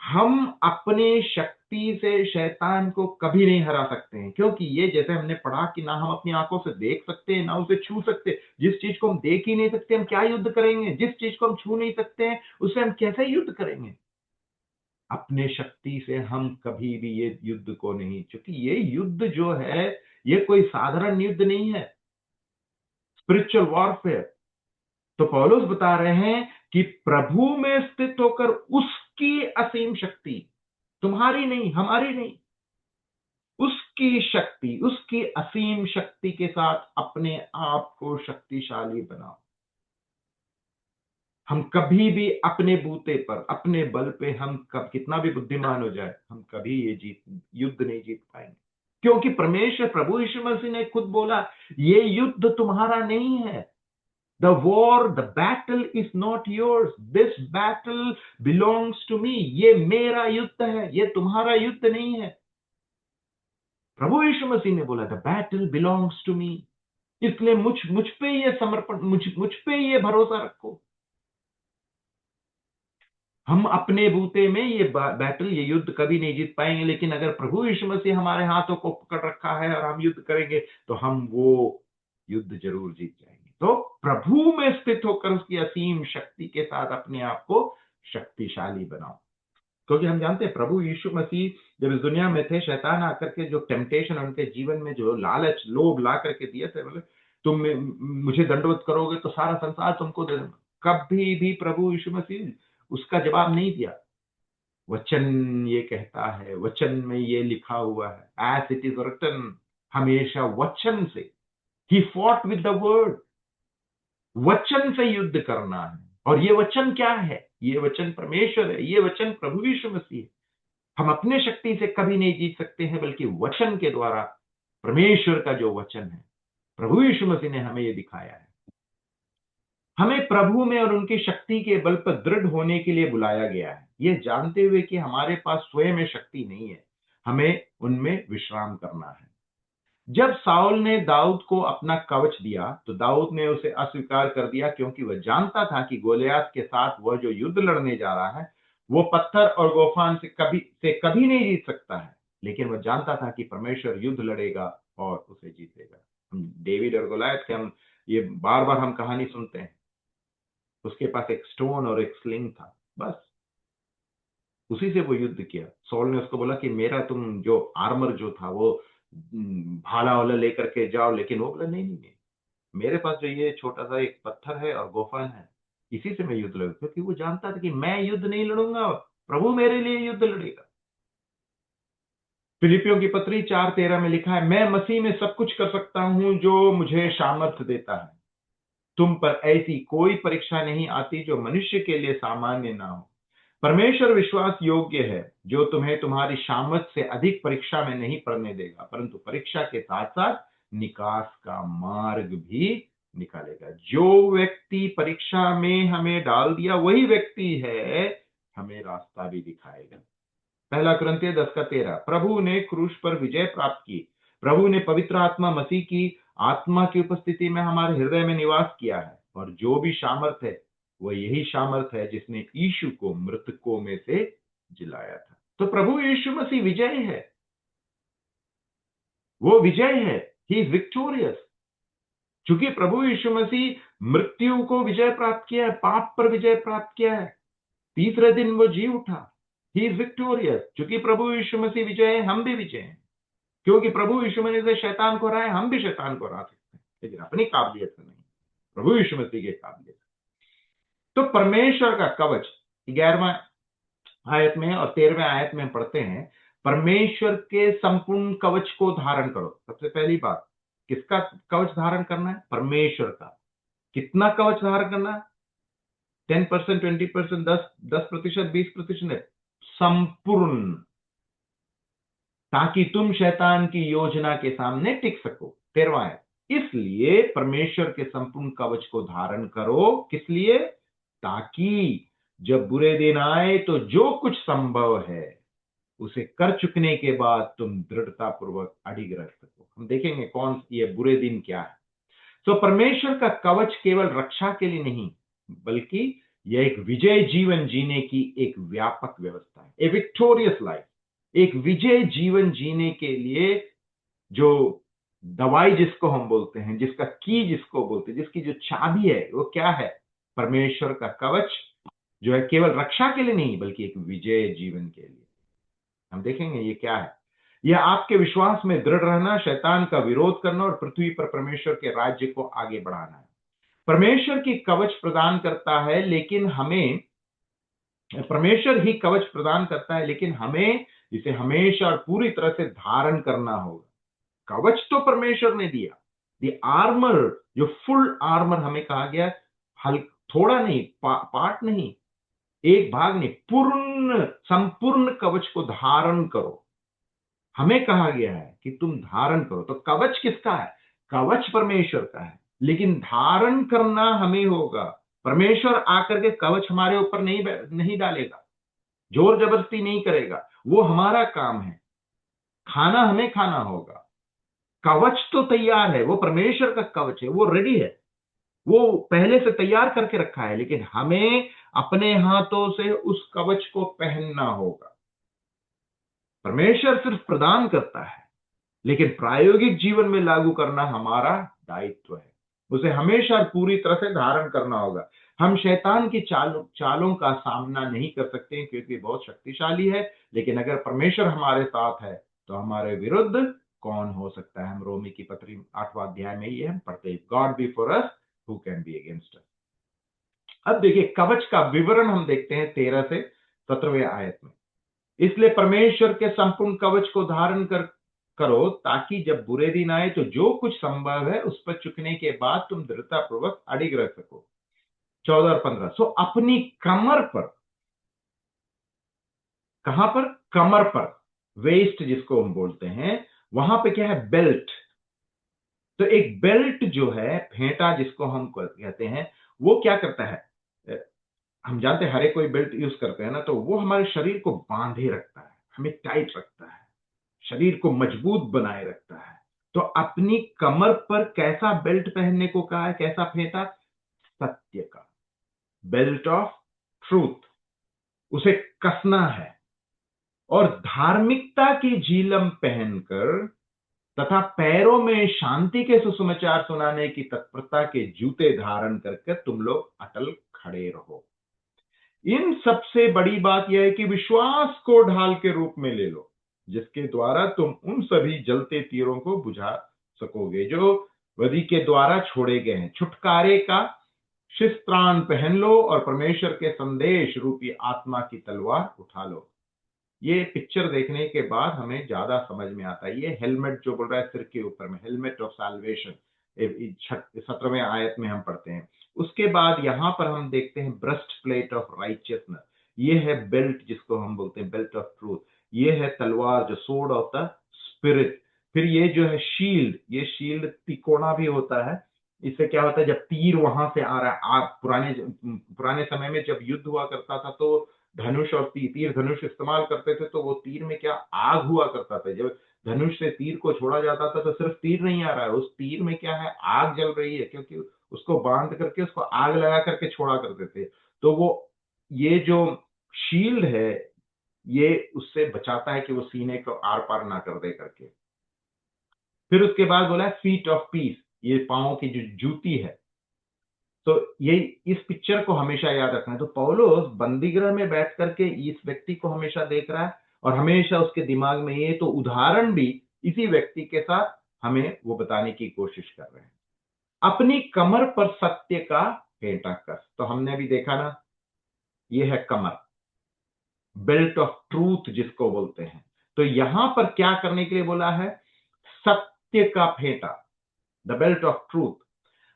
हम अपने शक्ति से शैतान को कभी नहीं हरा सकते हैं, क्योंकि ये जैसे हमने पढ़ा कि ना हम अपनी आंखों से देख सकते हैं, ना उसे छू सकते। जिस चीज को हम देख ही नहीं सकते हम क्या युद्ध करेंगे? जिस चीज को हम छू नहीं सकते हैं उससे हम कैसे युद्ध करेंगे? अपने शक्ति से हम कभी भी ये युद्ध को नहीं, क्योंकि ये युद्ध जो है ये कोई साधारण युद्ध नहीं है, स्पिरिचुअल वॉरफेयर। तो पौलुस बता रहे हैं कि प्रभु में स्थित होकर उसकी असीम शक्ति, तुम्हारी नहीं, हमारी नहीं, उसकी शक्ति, उसकी असीम शक्ति के साथ अपने आप को शक्तिशाली बनाओ। हम कभी भी अपने बूते पर, अपने बल पे, हम कब कितना भी बुद्धिमान हो जाए, हम कभी ये युद्ध नहीं जीत पाएंगे। क्योंकि परमेश्वर, प्रभु यीशु मसीह ने खुद बोला, ये युद्ध तुम्हारा नहीं है। The war, the battle is not yours. This battle belongs to me. ये मेरा युद्ध है, ये तुम्हारा युद्ध नहीं है। प्रभु यीशु मसीह ने बोला, The battle belongs to me. इसलिए मुझ पे ये समर्पण, मुझ पे ये भरोसा रखो। हम अपने बूते में ये बैटल, ये युद्ध कभी नहीं जीत पाएंगे, लेकिन अगर प्रभु यीशु मसीह हमारे हाथों को पकड़ रखा है और हम युद्ध करेंगे तो हम वो युद्ध जरूर जीत जाएंगे। तो प्रभु में स्थित होकर उसकी असीम शक्ति के साथ अपने आप को शक्तिशाली बनाओ, क्योंकि हम जानते हैं प्रभु यीशु मसीह जब इस दुनिया में थे, शैतान आकर के जो टेम्पटेशन उनके जीवन में, जो लालच लोभ ला करके दिए थे, बोले तुम मुझे दंडवत करोगे तो सारा संसार तुमको दे दूंगा, कभी भी प्रभु यीशु मसीह उसका जवाब नहीं दिया। वचन ये कहता है, वचन में ये लिखा हुआ है, एज इट इज रिटन, हमेशा वचन से, he fought with the word, वचन से युद्ध करना है। और ये वचन क्या है? ये वचन परमेश्वर है, ये वचन प्रभु यीशु मसीह है। हम अपने शक्ति से कभी नहीं जीत सकते हैं, बल्कि वचन के द्वारा, परमेश्वर का जो वचन है, प्रभु यीशु मसीह ने हमें ये दिखाया है। हमें प्रभु में और उनकी शक्ति के बल पर दृढ़ होने के लिए बुलाया गया है, ये जानते हुए कि हमारे पास स्वयं में शक्ति नहीं है, हमें उनमें विश्राम करना है। जब साउल ने दाऊद को अपना कवच दिया तो दाऊद ने उसे अस्वीकार कर दिया, क्योंकि वह जानता था कि गोलियत के साथ वह जो युद्ध लड़ने जा रहा है वो पत्थर और गोफान से कभी नहीं जीत सकता है, लेकिन वह जानता था कि परमेश्वर युद्ध लड़ेगा और उसे जीतेगा। हम डेविड और गोलियत के, हम ये बार बार हम कहानी सुनते हैं, उसके पास एक स्टोन और एक स्लिंग था, बस उसी से वो युद्ध किया। सॉल ने उसको बोला कि मेरा तुम जो आर्मर जो था वो भाला वाला लेकर के जाओ, लेकिन वो बोला नहीं नहीं नहीं, मेरे पास जो ये छोटा सा एक पत्थर है और गोफन है, इसी से मैं युद्ध लड़ूंगा, क्योंकि वो जानता था कि मैं युद्ध नहीं लड़ूंगा, प्रभु मेरे लिए युद्ध लड़ेगा। फिलिपियों की पत्री 4:13 में लिखा है, मैं मसीह में सब कुछ कर सकता हूं जो मुझे सामर्थ्य देता है। तुम पर ऐसी कोई परीक्षा नहीं आती जो मनुष्य के लिए सामान्य ना हो। परमेश्वर विश्वास योग्य है, जो तुम्हें तुम्हारी सामर्थ से अधिक परीक्षा में नहीं पड़ने देगा, परंतु परीक्षा के साथ साथ निकास का मार्ग भी निकालेगा। जो व्यक्ति परीक्षा में हमें डाल दिया वही व्यक्ति है हमें रास्ता भी दिखाएगा। 1 कुरिन्थियों 10:13, प्रभु ने क्रूस पर विजय प्राप्त की। प्रभु ने पवित्र आत्मा मसीह की आत्मा की उपस्थिति में हमारे हृदय में निवास किया है, और जो भी सामर्थ है वह यही सामर्थ है जिसने यीशु को मृतकों में से जिलाया था। तो प्रभु यीशु मसीह विजय है, वो विजय है, ही इज विक्टोरियस। चूंकि प्रभु यीशु मसीह मृत्यु को विजय प्राप्त किया है, पाप पर विजय प्राप्त किया है, तीसरे दिन वो जी उठा, ही इज विक्टोरियस। चूंकि प्रभु यीशु मसीह विजय है, हम भी विजय हैं, क्योंकि प्रभु यीशु मसीह से शैतान को हराए, हम भी शैतान को हरा सकते हैं, लेकिन अपनी काबिलियत से नहीं, प्रभु यीशु मसीह की काबिलियत। तो परमेश्वर का कवच 11वां आयत में और 13वें आयत में पढ़ते हैं, परमेश्वर के संपूर्ण कवच को धारण करो। सबसे पहली बात, किसका कवच धारण करना है? परमेश्वर का। कितना कवच धारण करना है? 10%, 20%, 10%, 20%? संपूर्ण, ताकि तुम शैतान की योजना के सामने टिक सको। 13वां आयत, इसलिए परमेश्वर के संपूर्ण कवच को धारण करो। किस लिए? ताकि जब बुरे दिन आए तो जो कुछ संभव है उसे कर चुकने के बाद तुम दृढ़ता पूर्वक अडिग रह सको। हम देखेंगे कौन ये बुरे दिन क्या है। तो परमेश्वर का कवच केवल रक्षा के लिए नहीं, बल्कि यह एक विजय जीवन जीने की एक व्यापक व्यवस्था है, ए विक्टोरियस लाइफ। एक विजय जीवन जीने के लिए जो दवाई जिसको हम बोलते हैं, जिसका की जिसको बोलते हैं, जिसकी जो चाबी है, वो क्या है? परमेश्वर का कवच, जो है केवल रक्षा के लिए नहीं बल्कि एक विजय जीवन के लिए। हम देखेंगे ये क्या है। यह आपके विश्वास में दृढ़ रहना, शैतान का विरोध करना और पृथ्वी पर परमेश्वर के राज्य को आगे बढ़ाना है। परमेश्वर की कवच प्रदान करता है, लेकिन हमें, परमेश्वर ही कवच प्रदान करता है, लेकिन हमें इसे हमेशा और पूरी तरह से धारण करना होगा। कवच तो परमेश्वर ने दिया, द आर्मर, जो फुल आर्मर हमें कहा गया, थोड़ा नहीं, पार्ट नहीं, एक भाग नहीं, पूर्ण संपूर्ण कवच को धारण करो। हमें कहा गया है कि तुम धारण करो। तो कवच किसका है? कवच परमेश्वर का है, लेकिन धारण करना हमें होगा। परमेश्वर आकर के कवच हमारे ऊपर नहीं डालेगा, जोर जबरदस्ती नहीं करेगा, वो हमारा काम है। खाना हमें खाना होगा। कवच तो तैयार है, वो परमेश्वर का कवच है, वो रेडी है। वो पहले से तैयार करके रखा है, लेकिन हमें अपने हाथों से उस कवच को पहनना होगा। परमेश्वर सिर्फ प्रदान करता है, लेकिन प्रायोगिक जीवन में लागू करना हमारा दायित्व है। उसे हमेशा पूरी तरह से धारण करना होगा। हम शैतान की चालों का सामना नहीं कर सकते क्योंकि बहुत शक्तिशाली है, लेकिन अगर परमेश्वर हमारे साथ है तो हमारे विरुद्ध कौन हो सकता है। हम रोमी की पत्री 8वां अध्याय में ये हम पढ़ते हैं, God B for us who can be against us. अब देखिए कवच का विवरण हम देखते हैं 13 से 17वें आयत में। इसलिए परमेश्वर के संपूर्ण कवच को धारण करो, ताकि जब बुरे दिन आए तो जो कुछ संभव है उस पर चुकने के बाद तुम दृढ़ता पूर्वक अडिग रह सको। 14 और 15, सो अपनी कमर पर, कहां पर? कमर पर, वेस्ट जिसको हम बोलते हैं, वहां पे क्या है? बेल्ट। तो एक बेल्ट जो है, फेंटा जिसको हम कहते हैं, वो क्या करता है? हम जानते हैं हर एक कोई बेल्ट यूज करते हैं ना, तो वो हमारे शरीर को बांधे रखता है, हमें टाइट रखता है, शरीर को मजबूत बनाए रखता है। तो अपनी कमर पर कैसा बेल्ट पहनने को कहा है? कैसा फेंटा? सत्य का, बेल्ट ऑफ ट्रूथ, उसे कसना है। और धार्मिकता की झीलम पहनकर तथा पैरों में शांति के सुसमाचार सुनाने की तत्परता के जूते धारण करके तुम लोग अटल खड़े रहो। इन सबसे बड़ी बात यह है कि विश्वास को ढाल के रूप में ले लो, जिसके द्वारा तुम उन सभी जलते तीरों को बुझा सकोगे जो विधि के द्वारा छोड़े गए हैं। छुटकारे का शिस्त्रान पहन लो और परमेश्वर के संदेश रूपी आत्मा की तलवार उठा लो। ये पिक्चर देखने के बाद हमें ज्यादा समझ में आता है। ये हेलमेट जो बोल रहा है सिर के ऊपर में, हेलमेट ऑफ साल्वेशन, 17वें आयत में हम पढ़ते हैं। उसके बाद यहां पर हम देखते हैं ब्रेस्ट प्लेट ऑफ राइचियसनेस, ये है बेल्ट जिसको हम बोलते हैं बेल्ट ऑफ ट्रूथ, ये है तलवार जो सोर्ड ऑफ द स्पिरिट। फिर ये जो है शील्ड, ये शील्ड तिकोना भी होता है। इससे क्या होता है? जब तीर वहां से आ रहा है, आग, पुराने समय में जब युद्ध हुआ करता था तो धनुष और तीर धनुष इस्तेमाल करते थे, तो वो तीर में क्या आग हुआ करता था। जब धनुष से तीर को छोड़ा जाता था तो सिर्फ तीर नहीं आ रहा है, उस तीर में क्या है? आग जल रही है, क्योंकि उसको बांध करके उसको आग लगा करके छोड़ा करते थे। तो वो ये जो शील्ड है, ये उससे बचाता है कि वो सीने को आर पार ना कर दे करके। फिर उसके बाद बोला फीट ऑफ पीस, ये पांव की जो जूती है। तो ये इस पिक्चर को हमेशा याद रखना है। तो पौलुस बंदीगृह में बैठ करके इस व्यक्ति को हमेशा देख रहा है और हमेशा उसके दिमाग में ये तो उदाहरण भी इसी व्यक्ति के साथ हमें वो बताने की कोशिश कर रहे हैं। अपनी कमर पर सत्य का फेंटा कस, तो हमने भी देखा ना, ये है कमर, बेल्ट ऑफ ट्रूथ जिसको बोलते हैं। तो यहां पर क्या करने के लिए बोला है? सत्य का फेंटा, द बेल्ट ऑफ ट्रूथ।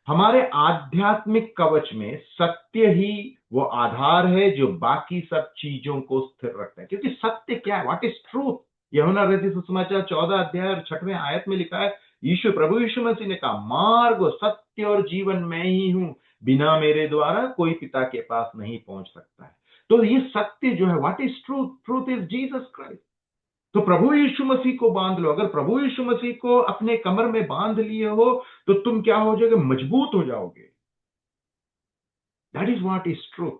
हमारे आध्यात्मिक कवच में सत्य ही वो आधार है जो बाकी सब चीजों को स्थिर रखता है। क्योंकि सत्य क्या है? What is truth? यूहन्ना रचित सुसमाचार 14 अध्याय और 6वें आयत में लिखा है, प्रभु यीशु मसीह ने कहा, मार्ग, सत्य और जीवन मैं ही हूं, बिना मेरे द्वारा कोई पिता के पास नहीं पहुंच सकता है। तो ये सत्य जो है, what is truth? Truth is Jesus Christ. तो प्रभु यीशु मसीह को बांध लो। अगर प्रभु यीशु मसीह को अपने कमर में बांध लिए हो तो तुम क्या हो जाओगे? मजबूत हो जाओगे। That is what is truth.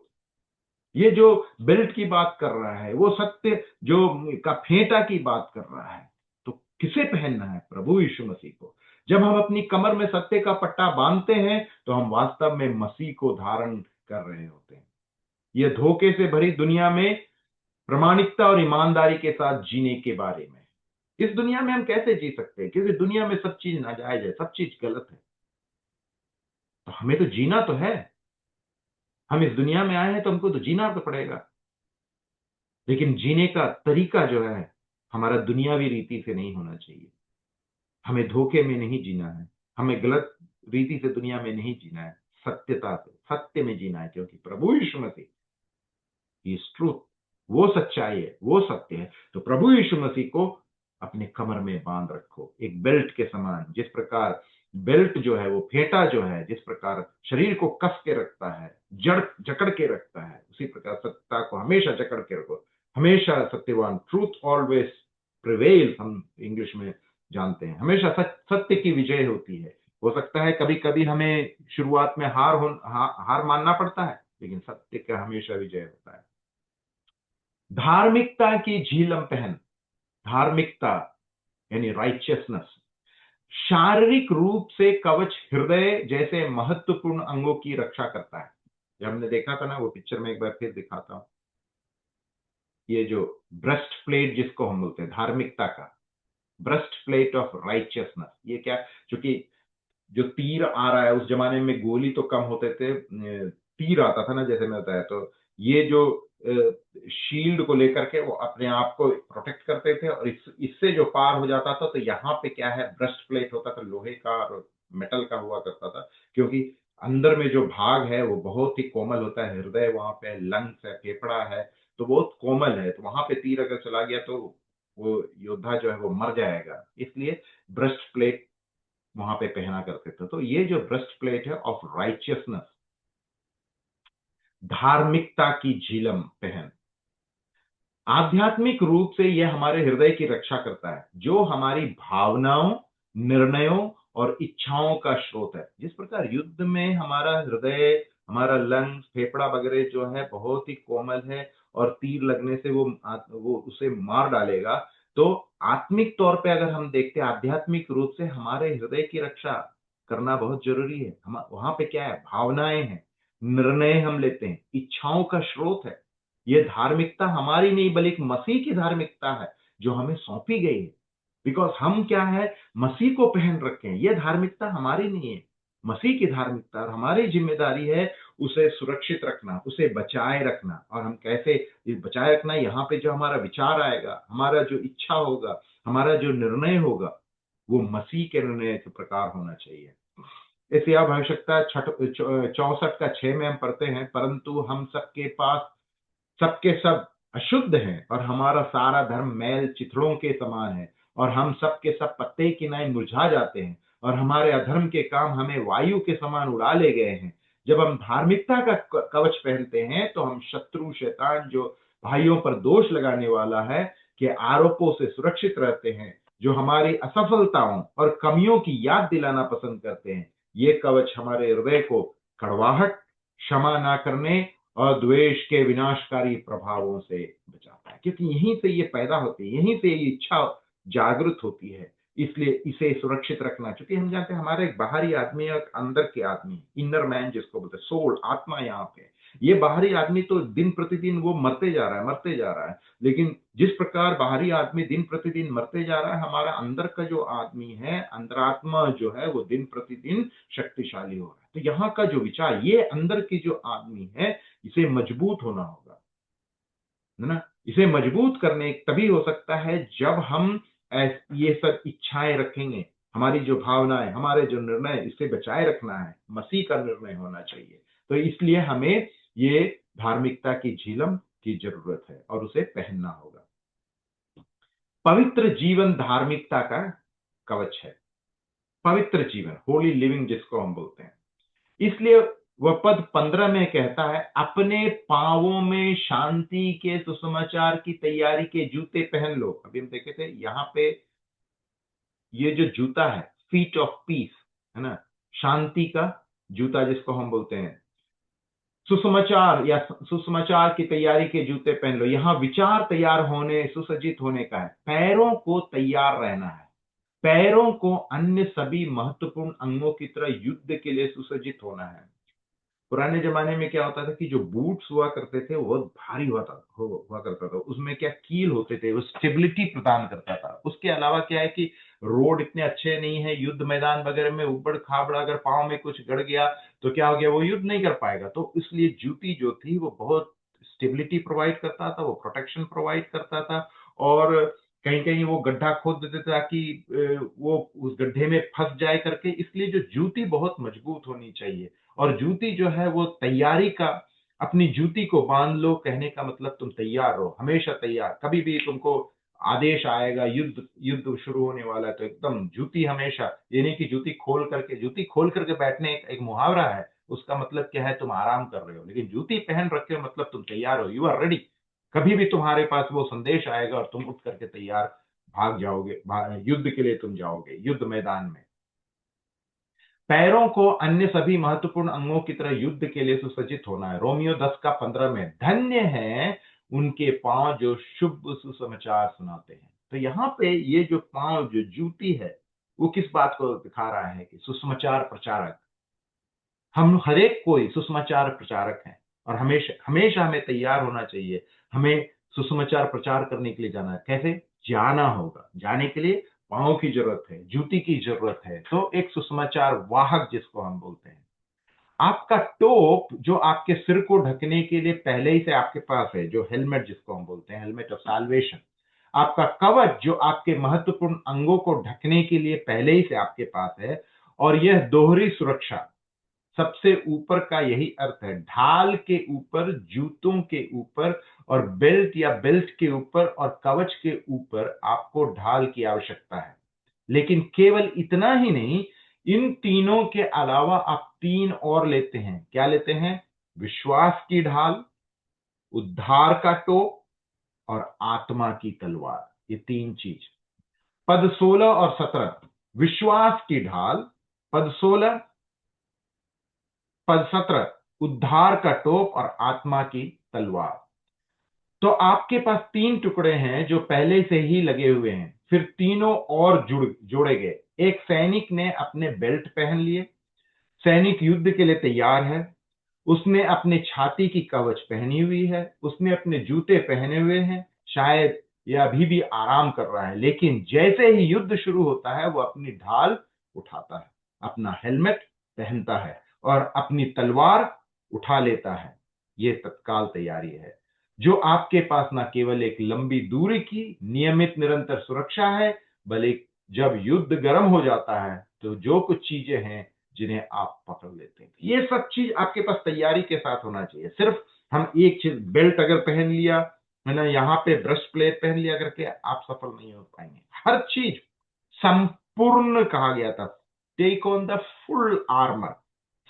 ये जो बेल्ट की बात कर रहा है वो सत्य जो का फेंटा की बात कर रहा है। तो किसे पहनना है? प्रभु यीशु मसीह को। जब हम अपनी कमर में सत्य का पट्टा बांधते हैं तो हम वास्तव में मसीह को धारण कर रहे होते हैं। यह धोखे से भरी दुनिया में प्रामाणिकता और ईमानदारी के साथ जीने के बारे में। इस दुनिया में हम कैसे जी सकते हैं? क्योंकि दुनिया में सब चीज नाजायज है, सब चीज गलत है। तो हमें तो जीना तो है। हम इस दुनिया में आए हैं तो हमको तो जीना तो पड़ेगा। लेकिन जीने का तरीका जो है हमारा दुनियावी रीति से नहीं होना चाहिए। हमें धोखे में नहीं जीना है, हमें गलत रीति से दुनिया में नहीं जीना है, सत्यता से, सत्य में जीना है। क्योंकि प्रभु यीशु मसीह इज ट्रूथ, वो सच्चाई है, वो सत्य है। तो प्रभु यीशु मसीह को अपने कमर में बांध रखो एक बेल्ट के समान। जिस प्रकार बेल्ट जो है, वो फेंटा जो है, जिस प्रकार शरीर को कस के रखता है, जकड़ के रखता है, उसी प्रकार सत्यता को हमेशा जकड़ के रखो। हमेशा सत्यवान, ट्रूथ ऑलवेज प्रिवेल्स, हम इंग्लिश में जानते हैं। हमेशा सत्य की विजय होती है। हो सकता है कभी कभी हमें शुरुआत में हार मानना पड़ता है, लेकिन सत्य का हमेशा विजय होता है। धार्मिकता की झीलम पहन। धार्मिकता यानी राइचियसनेस शारीरिक रूप से कवच हृदय जैसे महत्वपूर्ण अंगों की रक्षा करता है। जब हमने देखा था ना, वो पिक्चर में एक बार फिर दिखाता हूं, ये जो ब्रेस्ट प्लेट जिसको हम बोलते हैं धार्मिकता का, ब्रेस्ट प्लेट ऑफ राइचियसनेस, ये क्या, क्योंकि जो तीर आ रहा है, उस जमाने में गोली तो कम होते थे, तीर आता था ना, जैसे मैं बताया, तो ये जो शील्ड को लेकर के वो अपने आप को प्रोटेक्ट करते थे, और इससे जो पार हो जाता था, तो यहाँ पे क्या है, ब्रेस्ट प्लेट होता था, लोहे का और मेटल का हुआ करता था, क्योंकि अंदर में जो भाग है वो बहुत ही कोमल होता है, हृदय वहां पे, लंग्स है, फेफड़ा है, तो बहुत कोमल है, तो वहां पे तीर अगर चला गया तो वो योद्धा जो है वो मर जाएगा, इसलिए ब्रेस्ट प्लेट वहां पे पहना करते थे। तो ये जो ब्रेस्ट प्लेट है ऑफ राइचियसनेस, धार्मिकता की झिलम पहन, आध्यात्मिक रूप से यह हमारे हृदय की रक्षा करता है, जो हमारी भावनाओं, निर्णयों और इच्छाओं का स्रोत है। जिस प्रकार युद्ध में हमारा हृदय, हमारा लंग्स, फेफड़ा वगैरह जो है बहुत ही कोमल है, और तीर लगने से वो उसे मार डालेगा, तो आत्मिक तौर पे अगर हम देखते हैं, आध्यात्मिक रूप से हमारे हृदय की रक्षा करना बहुत जरूरी है। हम वहां पे क्या है, भावनाएं हैं, निर्णय हम लेते हैं, इच्छाओं का स्रोत है। ये धार्मिकता हमारी नहीं, बल्कि मसीह की धार्मिकता है जो हमें सौंपी गई है। बिकॉज हम क्या है, मसीह को पहन रखे हैं। ये धार्मिकता हमारी नहीं है, मसीह की धार्मिकता, और हमारी जिम्मेदारी है उसे सुरक्षित रखना, उसे बचाए रखना। और हम कैसे बचाए रखना, यहाँ पे जो हमारा विचार आएगा, हमारा जो इच्छा होगा, हमारा जो निर्णय होगा, वो मसीह के निर्णय के प्रकार होना चाहिए। इस यह आवश्यकता 64 का 6 में हम पढ़ते हैं, परंतु हम सबके सब अशुद्ध हैं, और हमारा सारा धर्म मैल चिथड़ों के समान है, और हम सबके सब पत्ते की नाई मुरझा जाते हैं, और हमारे अधर्म के काम हमें वायु के समान उड़ा ले गए हैं। जब हम धार्मिकता का कवच पहनते हैं, तो हम शत्रु शैतान जो भाइयों पर दोष लगाने वाला है के आरोपों से सुरक्षित रहते हैं, जो हमारी असफलताओं और कमियों की याद दिलाना पसंद करते हैं। ये कवच हमारे हृदय को कड़वाहट, क्षमा ना करने और द्वेष के विनाशकारी प्रभावों से बचाता है, क्योंकि यहीं से ये पैदा होती है, यहीं से ये इच्छा जागृत होती है। इसलिए इसे सुरक्षित रखना, क्योंकि हम जानते हैं हमारा एक बाहरी आदमी और अंदर के आदमी, इनर मैन जिसको बोलते हैं, सोल, आत्मा। यहाँ पे ये बाहरी आदमी तो दिन प्रतिदिन वो मरते जा रहा है, मरते जा रहा है, लेकिन जिस प्रकार बाहरी आदमी दिन प्रतिदिन मरते जा रहा है, हमारा अंदर का जो आदमी है, अंतरात्मा जो है, वो दिन प्रतिदिन शक्तिशाली हो रहा है। तो यहाँ का जो विचार, ये अंदर की जो आदमी है, इसे मजबूत होना होगा, है ना। इसे मजबूत करने तभी हो सकता है जब हम ये सब इच्छाएं रखेंगे, हमारी जो भावनाएं, हमारे जो निर्णय, इसे बचाए रखना है, मसीह का निर्णय होना चाहिए। तो इसलिए हमें ये धार्मिकता की झिलम की जरूरत है, और उसे पहनना होगा। पवित्र जीवन धार्मिकता का कवच है। पवित्र जीवन, होली लिविंग जिसको हम बोलते हैं। इसलिए वह पद 15 में कहता है, अपने पांवों में शांति के सुसमाचार की तैयारी के जूते पहन लो। अभी हम देखे थे यहाँ पे, ये जो जूता है, फीट ऑफ पीस, है ना, शांति का जूता जिसको हम बोलते हैं, सुसमाचार या सुसमाचार की तैयारी के जूते पहन लो। यहाँ विचार तैयार होने, सुसज्जित होने का है, पैरों को तैयार रहना है, पैरों को अन्य सभी महत्वपूर्ण अंगों की तरह युद्ध के लिए सुसज्जित होना है। पुराने जमाने में क्या होता था कि जो बूट्स हुआ करते थे वो बहुत भारी हुआ करता था, उसमें क्या कील होते थे, वो स्टेबिलिटी प्रदान करता था। उसके अलावा क्या है कि रोड इतने अच्छे नहीं है, युद्ध मैदान वगैरह में उबड़ खाबड़ अगर पाँव में कुछ गड़ गया तो क्या हो गया, वो युद्ध नहीं कर पाएगा। तो इसलिए जूती जो थी वो बहुत स्टेबिलिटी प्रोवाइड करता था, वो प्रोटेक्शन प्रोवाइड करता था, और कहीं कहीं वो गड्ढा खोद देते थे ताकि वो उस गड्ढे में फंस जाए करके। इसलिए जो जूती बहुत मजबूत होनी चाहिए, और जूती जो है वो तैयारी का, अपनी जूती को बांध लो, कहने का मतलब तुम तैयार रहो, हमेशा तैयार। कभी भी तुमको आदेश आएगा, युद्ध युद्ध शुरू होने वाला है, तो एकदम जूती हमेशा, ये नहीं कि जूती खोल करके बैठने, एक मुहावरा है, उसका मतलब क्या है, तुम आराम कर रहे हो, लेकिन जूती पहन रखे हो मतलब तुम तैयार हो, यू आर रेडी। कभी भी तुम्हारे पास वो संदेश आएगा और तुम उठ करके तैयार भाग जाओगे, युद्ध के लिए तुम जाओगे, युद्ध मैदान में। पैरों को अन्य सभी महत्वपूर्ण अंगों की तरह युद्ध के लिए सुसज्जित होना है। रोमियो 10:15 में, धन्य है उनके पांव जो शुभ सुसमाचार सुनाते हैं। तो यहाँ पे ये जो पांव, जो जूती है, वो किस बात को दिखा रहा है कि सुसमाचार प्रचारक, हम हरेक कोई सुसमाचार प्रचारक हैं और हमेशा हमेशा हमें तैयार होना चाहिए। हमें सुसमाचार प्रचार करने के लिए जाना है। कैसे जाना होगा? जाने के लिए पांव की जरूरत है, जूती की जरूरत है। तो एक सुसमाचार वाहक जिसको हम बोलते हैं, आपका टोप जो आपके सिर को ढकने के लिए पहले ही से आपके पास है, जो हेलमेट जिसको हम बोलते हैं, हेलमेट ऑफ साल्वेशन, आपका कवच जो आपके महत्वपूर्ण अंगों को ढकने के लिए पहले ही से आपके पास है। और यह दोहरी सुरक्षा, सबसे ऊपर का यही अर्थ है, ढाल के ऊपर, जूतों के ऊपर और बेल्ट या बेल्ट के ऊपर और कवच के ऊपर आपको ढाल की आवश्यकता है। लेकिन केवल इतना ही नहीं, इन तीनों के अलावा आप तीन और लेते हैं। क्या लेते हैं? विश्वास की ढाल, उद्धार का टोप और आत्मा की तलवार। ये तीन चीज, पद 16 और 17, विश्वास की ढाल, पद 16, पद 17, उद्धार का टोप और आत्मा की तलवार। तो आपके पास तीन टुकड़े हैं जो पहले से ही लगे हुए हैं, फिर तीनों और जोड़े गए। एक सैनिक ने अपने बेल्ट पहन लिए, सैनिक युद्ध के लिए तैयार है, उसने अपने छाती की कवच पहनी हुई है, उसने अपने जूते पहने हुए हैं, शायद यह अभी भी आराम कर रहा है, लेकिन जैसे ही युद्ध शुरू होता है वो अपनी ढाल उठाता है, अपना हेलमेट पहनता है और अपनी तलवार उठा लेता है। ये तत्काल तैयारी है जो आपके पास न केवल एक लंबी दूरी की नियमित निरंतर सुरक्षा है, बल्कि जब युद्ध गर्म हो जाता है तो जो कुछ चीजें हैं जिन्हें आप पकड़ लेते हैं, ये सब चीज आपके पास तैयारी के साथ होना चाहिए। सिर्फ हम एक चीज, बेल्ट अगर पहन लिया है ना, यहाँ पे ब्रेस्ट प्लेट पहन लिया करके आप सफल नहीं हो पाएंगे। हर चीज संपूर्ण कहा गया था, take on the full armour,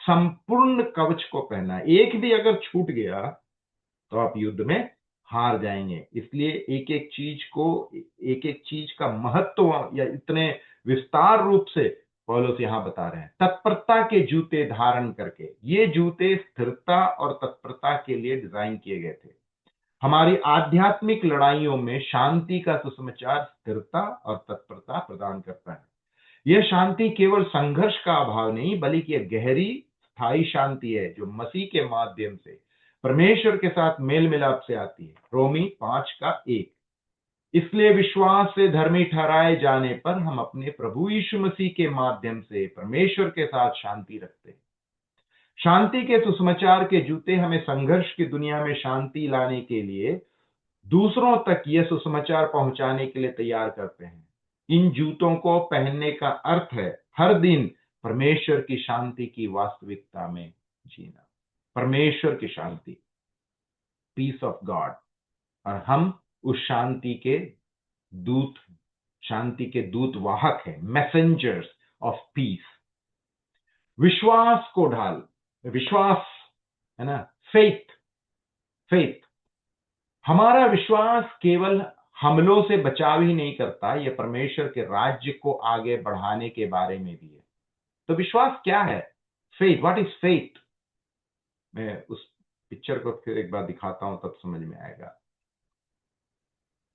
संपूर्ण कवच को पहनना। एक भी अगर छूट गया तो आप युद्ध में हार जाएंगे। इसलिए एक एक चीज को, एक एक चीज का महत्व या इतने विस्तार रूप से पौलुस यहां बता रहे हैं। तत्परता के जूते धारण करके, ये जूते स्थिरता और तत्परता के लिए डिजाइन किए गए थे। हमारी आध्यात्मिक लड़ाइयों में शांति का सुसमाचार स्थिरता और तत्परता प्रदान करता है। यह शांति केवल संघर्ष का अभाव नहीं, बल्कि यह गहरी स्थायी शांति है जो मसीह के माध्यम से परमेश्वर के साथ मेल मिलाप से आती है। रोमी 5:1। इसलिए विश्वास से धर्मी ठहराए जाने पर हम अपने प्रभु यीशु मसीह के माध्यम से परमेश्वर के साथ शांति रखते हैं। शांति के सुसमाचार के जूते हमें संघर्ष की दुनिया में शांति लाने के लिए दूसरों तक यह सुसमाचार पहुंचाने के लिए तैयार करते हैं। इन जूतों को पहनने का अर्थ है हर दिन परमेश्वर की शांति की वास्तविकता में जीना। परमेश्वर की शांति, पीस ऑफ गॉड, और हम उस शांति के दूत, शांति के दूत वाहक हैं, मैसेंजर्स ऑफ पीस। विश्वास को ढाल, विश्वास है ना, फेथ, फेथ। हमारा विश्वास केवल हमलों से बचाव ही नहीं करता, यह परमेश्वर के राज्य को आगे बढ़ाने के बारे में भी है। तो विश्वास क्या है? Faith, what is faith? मैं उस पिक्चर को फिर एक बार दिखाता हूं, तब समझ में आएगा।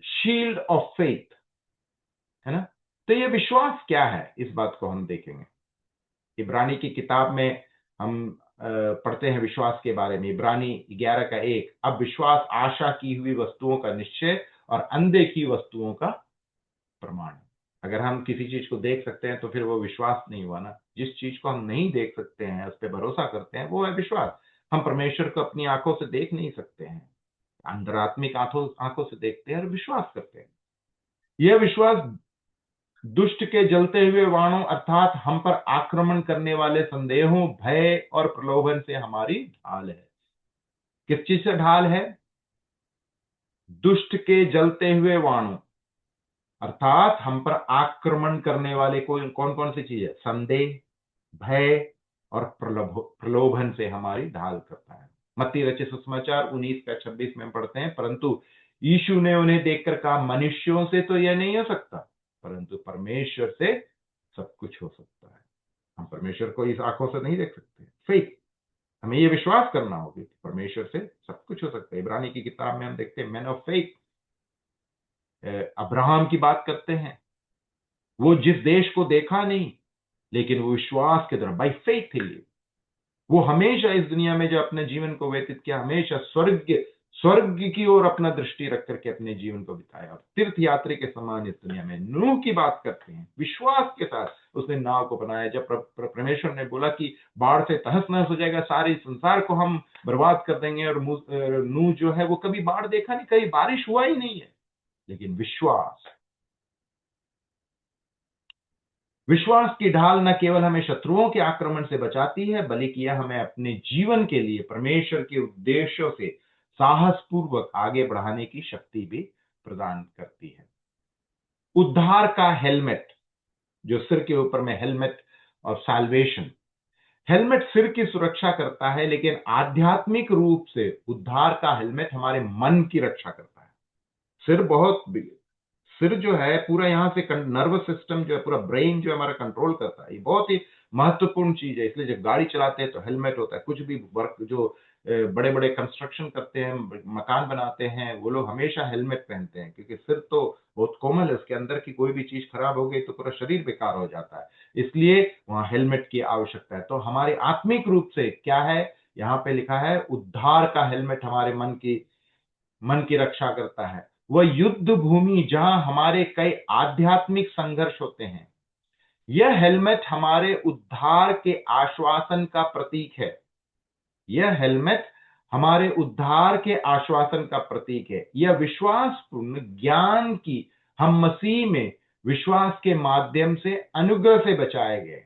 शील्ड ऑफ फेथ, है ना। तो यह विश्वास क्या है, इस बात को हम देखेंगे। इब्रानी की किताब में हम पढ़ते हैं विश्वास के बारे में। इब्रानी 11:1, अब विश्वास आशा की हुई वस्तुओं का निश्चय और अनदेखी वस्तुओं का प्रमाण। अगर हम किसी चीज को देख सकते हैं तो फिर वो विश्वास नहीं हुआ ना। जिस चीज को हम नहीं देख सकते हैं, उस पर भरोसा करते हैं, वो है विश्वास। हम परमेश्वर को अपनी आंखों से देख नहीं सकते हैं, अंतरात्मिक आंखों से देखते हैं और विश्वास करते हैं। यह विश्वास दुष्ट के जलते हुए वाणों, अर्थात हम पर आक्रमण करने वाले संदेहों, भय और प्रलोभन से हमारी ढाल है। किस चीज से ढाल है? दुष्ट के जलते हुए वाणों, अर्थात हम पर आक्रमण करने वाले कौन कौन सी चीज है? संदेह, भय और प्रलोभन से हमारी ढाल करता है। मत्ती रचित सुसमाचार 19:26 में पढ़ते हैं, परंतु यीशु ने उन्हें देखकर कहा, मनुष्यों से तो यह नहीं हो सकता, परंतु परमेश्वर से सब कुछ हो सकता है। हम परमेश्वर को इस आंखों से नहीं देख सकते। फेथ, हमें ये विश्वास करना होगा कि परमेश्वर से सब कुछ हो सकता है। इब्रानी की किताब में हम देखते हैं मैन ऑफ फेथ, अब्राहम की बात करते हैं। वो जिस देश को देखा नहीं, लेकिन वो विश्वास के द्वारा, बाई फेथ ही, वो हमेशा इस दुनिया में जो अपने जीवन को व्यतीत किया, हमेशा स्वर्ग की ओर अपना दृष्टि रख करके अपने जीवन को बिताया, और तीर्थ यात्री के समान इस दुनिया में। नूह की बात करते हैं, विश्वास के साथ उसने नाव को बनाया। जब परमेश्वर ने बोला कि बाढ़ से तहस नहस हो जाएगा, सारे संसार को हम बर्बाद कर देंगे, और नूह जो है वो कभी बाढ़ देखा नहीं, कभी बारिश हुआ ही नहीं है, लेकिन विश्वास की ढाल न केवल हमें शत्रुओं के आक्रमण से बचाती है, बल्कि यह हमें अपने जीवन के लिए परमेश्वर के उद्देश्यों से साहसपूर्वक आगे बढ़ाने की शक्ति भी प्रदान करती है। उद्धार का हेलमेट, जो सिर के ऊपर में हेलमेट और साल्वेशन, हेलमेट सिर की सुरक्षा करता है, लेकिन आध्यात्मिक रूप से उद्धार का हेलमेट हमारे मन की रक्षा करता है। सिर जो है पूरा, यहां से नर्वस सिस्टम जो है, पूरा ब्रेन जो हमारा कंट्रोल करता है, ये बहुत ही महत्वपूर्ण चीज है। इसलिए जब गाड़ी चलाते हैं तो हेलमेट होता है। कुछ भी वर्क जो बड़े बड़े कंस्ट्रक्शन करते हैं, मकान बनाते हैं, वो लोग हमेशा हेलमेट पहनते हैं, क्योंकि सिर तो बहुत कोमल है, उसके अंदर की कोई भी चीज खराब हो गई तो पूरा शरीर बेकार हो जाता है। इसलिए वहां हेलमेट की आवश्यकता है। तो हमारे आत्मिक रूप से क्या है, यहाँ पे लिखा है उद्धार का हेलमेट हमारे मन की रक्षा करता है। वह युद्ध भूमि जहां हमारे कई आध्यात्मिक संघर्ष होते हैं, यह हेलमेट हमारे उद्धार के आश्वासन का प्रतीक है। यह हेलमेट हमारे उद्धार के आश्वासन का प्रतीक है। यह विश्वासपूर्ण ज्ञान की हम मसीह में विश्वास के माध्यम से अनुग्रह से बचाए गए।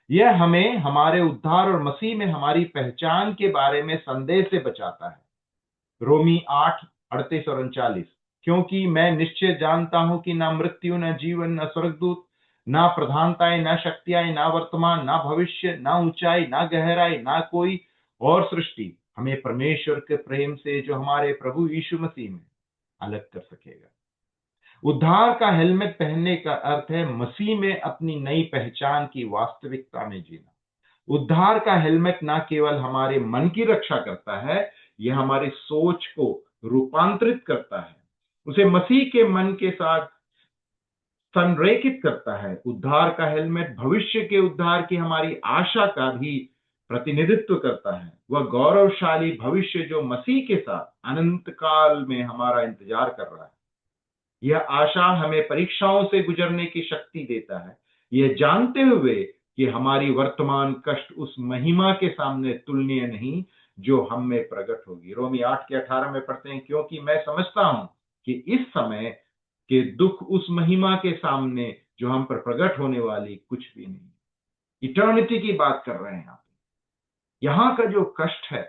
यह हमें हमारे उद्धार और मसीह में हमारी पहचान के बारे में संदेह से बचाता है। रोमी 8:38 और 39, क्योंकि मैं निश्चय जानता हूं कि ना मृत्यु, न जीवन, न स्वर्गदूत, ना प्रधानताएं, ना शक्तियां, ना वर्तमान, ना भविष्य, ना ऊंचाई, ना गहराई, ना कोई और सृष्टि हमें परमेश्वर के प्रेम से जो हमारे प्रभु यीशु मसीह में अलग कर सकेगा। उद्धार का हेलमेट पहनने का अर्थ है मसीह में अपनी नई पहचान की वास्तविकता में जीना। उद्धार का हेलमेट ना केवल हमारे मन की रक्षा करता है, यह हमारी सोच को रूपांतरित करता है, उसे मसीह के मन के साथ संरेखित करता है। उद्धार का हेलमेट भविष्य के उद्धार की हमारी आशा का भी प्रतिनिधित्व करता है। वह गौरवशाली भविष्य जो मसीह के साथ अनंत काल में हमारा इंतजार कर रहा है। यह आशा हमें परीक्षाओं से गुजरने की शक्ति देता है, यह जानते हुए कि हमारी वर्तमान कष्ट उस महिमा के सामने तुलनीय नहीं जो हम में प्रकट होगी। रोमी 8:18 में पढ़ते हैं, क्योंकि मैं समझता हूं कि इस समय के दुख उस महिमा के सामने जो हम पर प्रकट होने वाली कुछ भी नहीं। इटर्निटी की बात कर रहे हैं यहाँ का जो कष्ट है,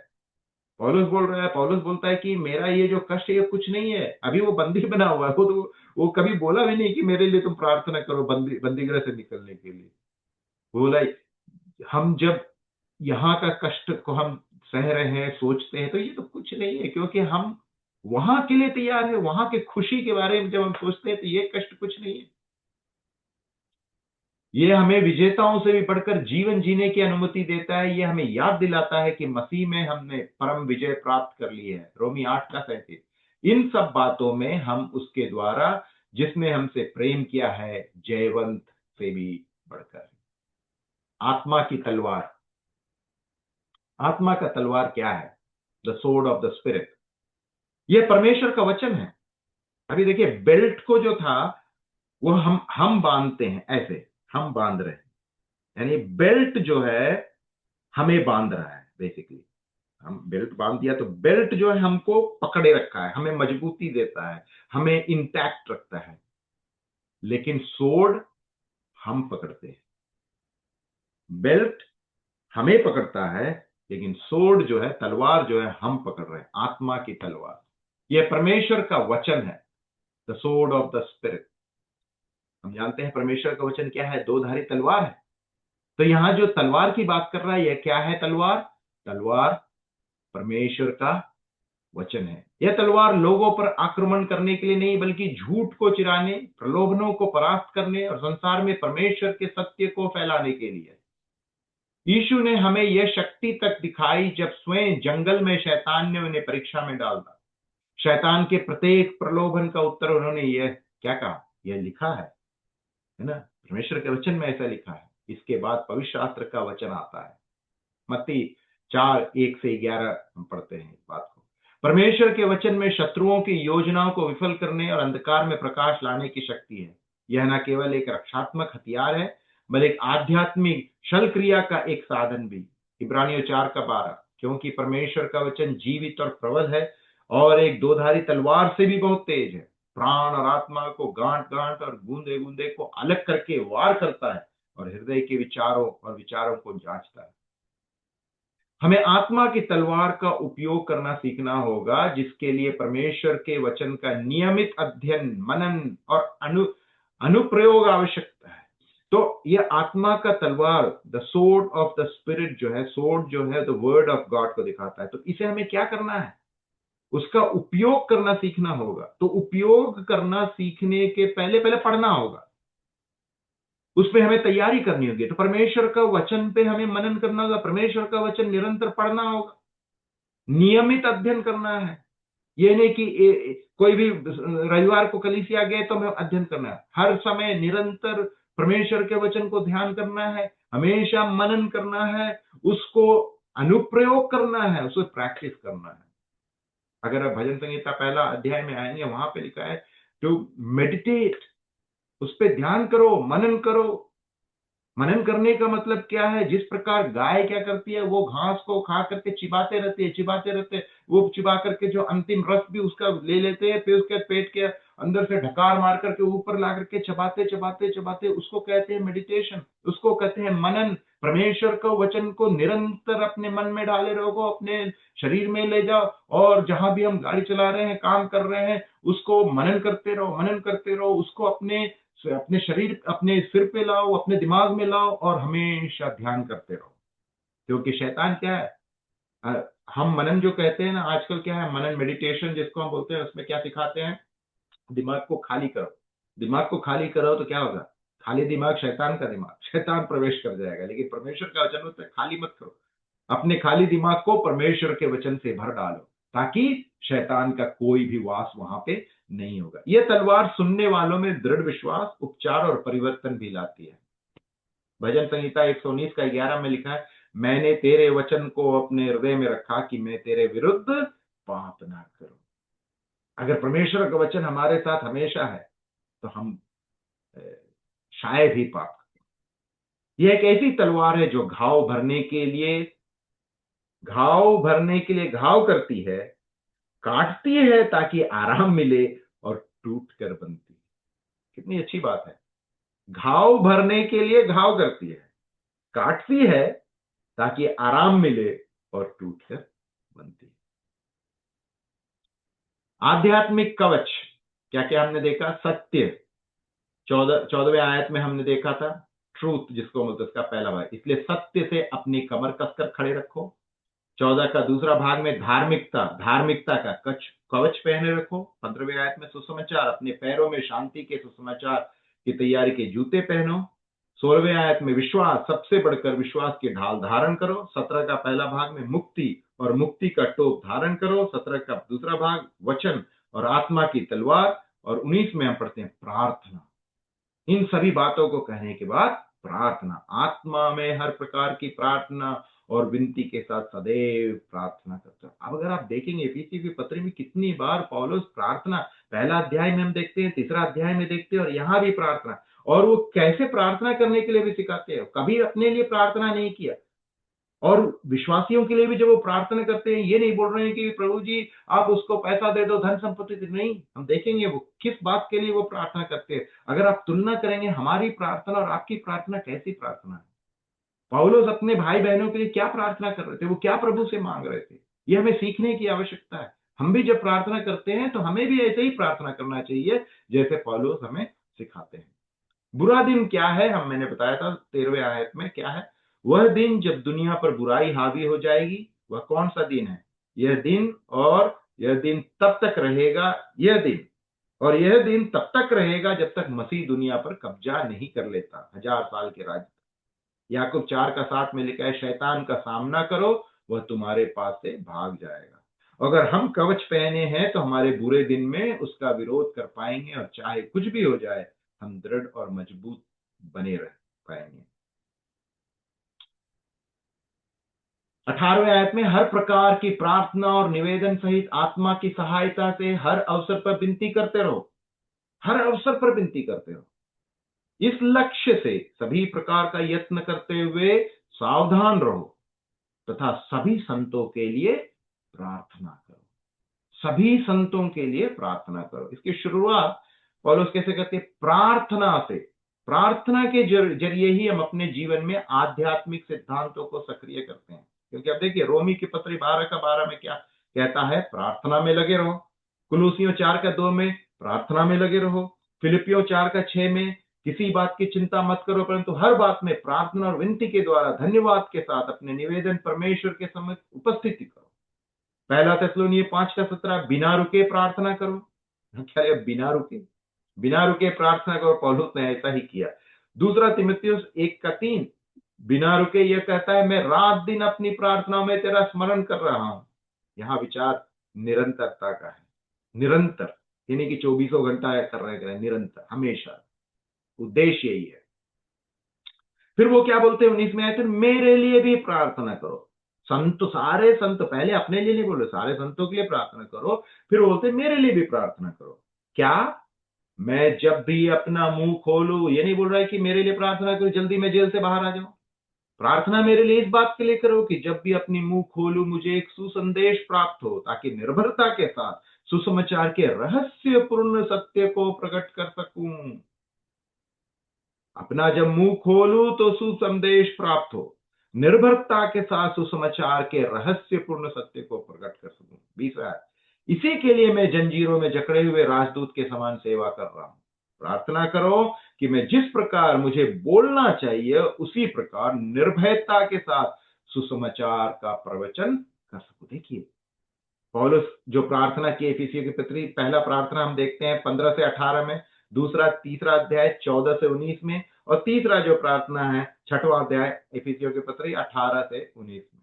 पौलुस बोलता है कि मेरा ये जो कष्ट है ये कुछ नहीं है। अभी वो बंदी बना हुआ है, वो कभी बोला भी नहीं कि मेरे लिए तुम प्रार्थना करो बंदीगृह से निकलने के लिए। बोला हम जब यहाँ का कष्ट को हम सह रहे हैं, सोचते हैं, तो ये तो कुछ नहीं है, क्योंकि हम वहां के लिए तैयार है। वहां की खुशी के बारे में जब हम सोचते हैं तो ये कष्ट कुछ नहीं है। ये हमें विजेताओं से भी बढ़कर जीवन जीने की अनुमति देता है। ये हमें याद दिलाता है कि मसीह में हमने परम विजय प्राप्त कर ली है। रोमी 8:37, इन सब बातों में हम उसके द्वारा जिसने हमसे प्रेम किया है जयवंत से भी बढ़कर। आत्मा की तलवार, आत्मा का तलवार क्या है? The sword of the spirit, यह परमेश्वर का वचन है। अभी देखिए, बेल्ट को जो था वो हम बांधते हैं, ऐसे हम बांध रहे हैं, यानी बेल्ट जो है हमें बांध रहा है। बेसिकली हम बेल्ट बांध दिया तो बेल्ट जो है हमको पकड़े रखा है, हमें मजबूती देता है, हमें इंटैक्ट रखता है। लेकिन सोर्ड हम पकड़ते हैं। बेल्ट हमें पकड़ता है, लेकिन सोर्ड जो है, तलवार जो है, हम पकड़ रहे हैं, आत्मा की तलवार। यह परमेश्वर का वचन है, the sword of the spirit. हम जानते हैं परमेश्वर का वचन क्या है? दो धारी तलवार है। तो यहां जो तलवार की बात कर रहा है, यह क्या है? तलवार, तलवार परमेश्वर का वचन है। यह तलवार लोगों पर आक्रमण करने के लिए नहीं, बल्कि झूठ को चिराने, प्रलोभनों को परास्त करने और संसार में परमेश्वर के सत्य को फैलाने के लिए। यीशु ने हमें यह शक्ति तक दिखाई जब स्वयं जंगल में शैतान ने उन्हें परीक्षा में डाल दिया। शैतान के प्रत्येक प्रलोभन का उत्तर उन्होंने यह क्या कहा, यह लिखा है ना, परमेश्वर के वचन में ऐसा लिखा है। इसके बाद पवित्र शास्त्र का वचन आता है, मत्ती 4:1-11 हम पढ़ते हैं इस बात को। परमेश्वर के वचन में शत्रुओं की योजनाओं को विफल करने और अंधकार में प्रकाश लाने की शक्ति है। यह न केवल एक रक्षात्मक हथियार है, बल्कि एक आध्यात्मिक शल क्रिया का एक साधन भी। इब्रानियों 4:12, क्योंकि परमेश्वर का वचन जीवित और प्रबल है और एक दोधारी तलवार से भी बहुत तेज है, प्राण और आत्मा को गांठ गांठ और गूंदे गूंदे को अलग करके वार करता है और हृदय के विचारों को जांचता है। हमें आत्मा की तलवार का उपयोग करना सीखना होगा, जिसके लिए परमेश्वर के वचन का नियमित अध्ययन, मनन और अनुप्रयोग आवश्यकता है। तो यह आत्मा का तलवार, the sword of the spirit जो है, सोर्ड जो है द वर्ड ऑफ गॉड को दिखाता है। तो इसे हमें क्या करना है, उसका उपयोग करना सीखना होगा। तो उपयोग करना सीखने के पहले पढ़ना होगा, उसमें हमें तैयारी करनी होगी। तो परमेश्वर का वचन पे हमें मनन करना होगा, परमेश्वर का वचन निरंतर पढ़ना होगा, नियमित अध्ययन करना है। ये नहीं कि कोई भी रविवार को कलीसिया गए तो हमें अध्ययन करना है। हर समय निरंतर परमेश्वर के वचन को ध्यान करना है, हमेशा मनन करना है, उसको अनुप्रयोग करना है, उसको प्रैक्टिस करना है। अगर आप भजन संहिता 1 अध्याय में आएंगे, वहां पे लिखा है टू मेडिटेट, उस पर ध्यान करो, मनन करो। मनन करने का मतलब क्या है, जिस प्रकार गाय क्या करती है, वो घास को खा करके चिबाते रहते हैं, वो चिबा करके जो अंतिम रस भी उसका ले लेते हैं, फिर उसके पेट के अंदर से ढकार मार करके ऊपर ला करके चबाते, उसको कहते हैं मेडिटेशन, उसको कहते हैं मनन। परमेश्वर को वचन को निरंतर अपने मन में डाले रहो, अपने शरीर में ले जाओ, और जहां भी हम गाड़ी चला रहे हैं, काम कर रहे हैं, उसको मनन करते रहो, उसको अपने शरीर, अपने सिर पे लाओ, अपने दिमाग में लाओ और हमेशा ध्यान करते रहो। क्योंकि शैतान क्या है, हम मनन जो कहते हैं ना आजकल, क्या है मनन, मेडिटेशन जिसको हम बोलते हैं, उसमें क्या सिखाते हैं, दिमाग को खाली करो। दिमाग को खाली करो तो क्या होगा, खाली दिमाग शैतान का दिमाग, शैतान प्रवेश कर जाएगा। लेकिन परमेश्वर का वचन होता है खाली मत करो, अपने खाली दिमाग को परमेश्वर के वचन से भर डालो, ताकि शैतान का कोई भी वास वहां पे नहीं होगा। यह तलवार सुनने वालों में दृढ़ विश्वास, उपचार और परिवर्तन भी लाती है। भजन संहिता 119:11 में लिखा है, मैंने तेरे वचन को अपने हृदय में रखा कि मैं तेरे विरुद्ध पाप ना करूं। अगर परमेश्वर का वचन हमारे साथ हमेशा है तो हम शायद ही पाप करें। यह एक ऐसी तलवार है जो घाव करती है, काटती है ताकि आराम मिले और टूट कर बनती है। कितनी अच्छी बात है, घाव भरने के लिए घाव करती है, काटती है ताकि आराम मिले और टूट कर बनती है। आध्यात्मिक कवच क्या क्या हमने देखा, सत्य, 14वें आयत में हमने देखा था ट्रूथ, जिसको बोलते उसका पहला भाग, इसलिए सत्य से अपनी कमर कसकर खड़े रखो। 14 का दूसरा भाग में धार्मिकता का कवच पहने रखो। 15वें आयत में सुसमाचार, अपने पैरों में शांति के सुसमाचार की तैयारी के जूते पहनो। 16वें आयत में विश्वास, सबसे बढ़कर विश्वास की ढाल धारण करो। 17 का पहला भाग में मुक्ति और मुक्ति का टोप धारण करो। 17 का दूसरा भाग वचन और आत्मा की तलवार। और 19 में हम पढ़ते हैं प्रार्थना। इन सभी बातों को कहने के बाद प्रार्थना, आत्मा में हर प्रकार की प्रार्थना और विनती के साथ सदैव प्रार्थना करता है। अब अगर आप देखेंगे इफिसी की पत्री में कितनी बार पौलुस प्रार्थना, 1 अध्याय में हम देखते हैं, 3 अध्याय में देखते हैं, और यहाँ भी प्रार्थना, और वो कैसे प्रार्थना करने के लिए भी सिखाते हैं। कभी अपने लिए प्रार्थना नहीं किया, और विश्वासियों के लिए भी जब वो प्रार्थना करते हैं, ये नहीं बोल रहे हैं कि प्रभु जी आप उसको पैसा दे दो, धन संपत्ति दे, नहीं। हम देखेंगे वो किस बात के लिए वो प्रार्थना करते हैं। अगर आप तुलना करेंगे हमारी प्रार्थना और आपकी प्रार्थना, कैसी प्रार्थना है, पौलुस अपने भाई बहनों के लिए क्या प्रार्थना कर रहे थे, वो क्या प्रभु से मांग रहे थे, ये हमें सीखने की आवश्यकता है। हम भी जब प्रार्थना करते हैं तो हमें भी ऐसे ही प्रार्थना करना चाहिए जैसे पौलुस हमें सिखाते हैं। बुरा दिन क्या है, मैंने बताया था 13वें आयत में, क्या है वह दिन जब दुनिया पर बुराई हावी हो जाएगी। वह कौन सा दिन है, यह दिन तब तक रहेगा, यह दिन तब तक रहेगा जब तक मसीह दुनिया पर कब्जा नहीं कर लेता, 1000 साल के राज्य। याकूब 4:7 में लिखा है, शैतान का सामना करो, वह तुम्हारे पास से भाग जाएगा। अगर हम कवच पहने हैं तो हमारे बुरे दिन में उसका विरोध कर पाएंगे, और चाहे कुछ भी हो जाए हम दृढ़ और मजबूत बने रह पाएंगे। 18वें आयत में, हर प्रकार की प्रार्थना और निवेदन सहित आत्मा की सहायता से हर अवसर पर विनती करते रहो। हर अवसर पर विनती करते रहो। इस लक्ष्य से सभी प्रकार का यत्न करते हुए सावधान रहो तथा सभी संतों के लिए प्रार्थना करो। सभी संतों के लिए प्रार्थना करो। इसकी शुरुआत पौलुस कैसे करते हैं? प्रार्थना से। प्रार्थना के जरिए ही हम अपने जीवन में आध्यात्मिक सिद्धांतों को सक्रिय करते हैं। क्योंकि अब देखिए, रोमी की पत्री 12:12 में क्या कहता है? प्रार्थना में लगे रहो। कुलूसियों 4:2 में प्रार्थना में लगे रहो। फिलिपियों 4:6 में किसी बात की चिंता मत करो, परंतु हर बात में प्रार्थना और विनती के द्वारा धन्यवाद के साथ अपने निवेदन परमेश्वर के समक्ष उपस्थिति करो। पहला थिस्सलुनीय 5:17, बिना रुके प्रार्थना करो। क्या है बिना रुके? बिना रुके प्रार्थना करो। पौलुस ने ऐसा ही किया। दूसरा तीमुथियुस 1:3, बिना रुके यह कहता है, मैं रात दिन अपनी प्रार्थनाओं में तेरा स्मरण कर रहा हूं। यहां विचार निरंतरता का है। निरंतर यानी कि 24 घंटा कर रहे हैं, निरंतर, हमेशा। उद्देश्य यही है। फिर वो क्या बोलते हैं 19 में आए थे, मेरे लिए भी प्रार्थना करो। संत, सारे संत, पहले अपने लिए नहीं बोले, सारे संतों के लिए प्रार्थना करो। फिर बोलते मेरे लिए भी प्रार्थना करो। क्या? मैं जब भी अपना मुंह खोलूं, ये नहीं बोल रहा है कि मेरे लिए प्रार्थना करो जल्दी मैं जेल से बाहर आ जाऊं। प्रार्थना मेरे लिए इस बात के लिए करो कि जब भी अपनी मुंह खोलूं मुझे एक सुसंदेश प्राप्त हो, ताकि निर्भरता के साथ सुसमाचार के रहस्यपूर्ण सत्य को प्रकट कर सकूं। अपना जब मुंह खोलूं तो सुसंदेश प्राप्त हो, निर्भरता के साथ सुसमाचार के रहस्यपूर्ण सत्य को प्रकट कर सकूं। 20वां, इसी के लिए मैं जंजीरों में जकड़े हुए राजदूत के समान सेवा कर रहा हूं। प्रार्थना करो कि मैं जिस प्रकार मुझे बोलना चाहिए उसी प्रकार निर्भयता के साथ सुसमाचार का प्रवचन कर सकूं। देखिए पौलुस जो प्रार्थना की इफिसियों की पत्री, पहला प्रार्थना हम देखते हैं 15 से 18 में, दूसरा तीसरा अध्याय 14 से 19 में, और तीसरा जो प्रार्थना है 6वां अध्याय इफिसियों की पत्री 18 से 19 में।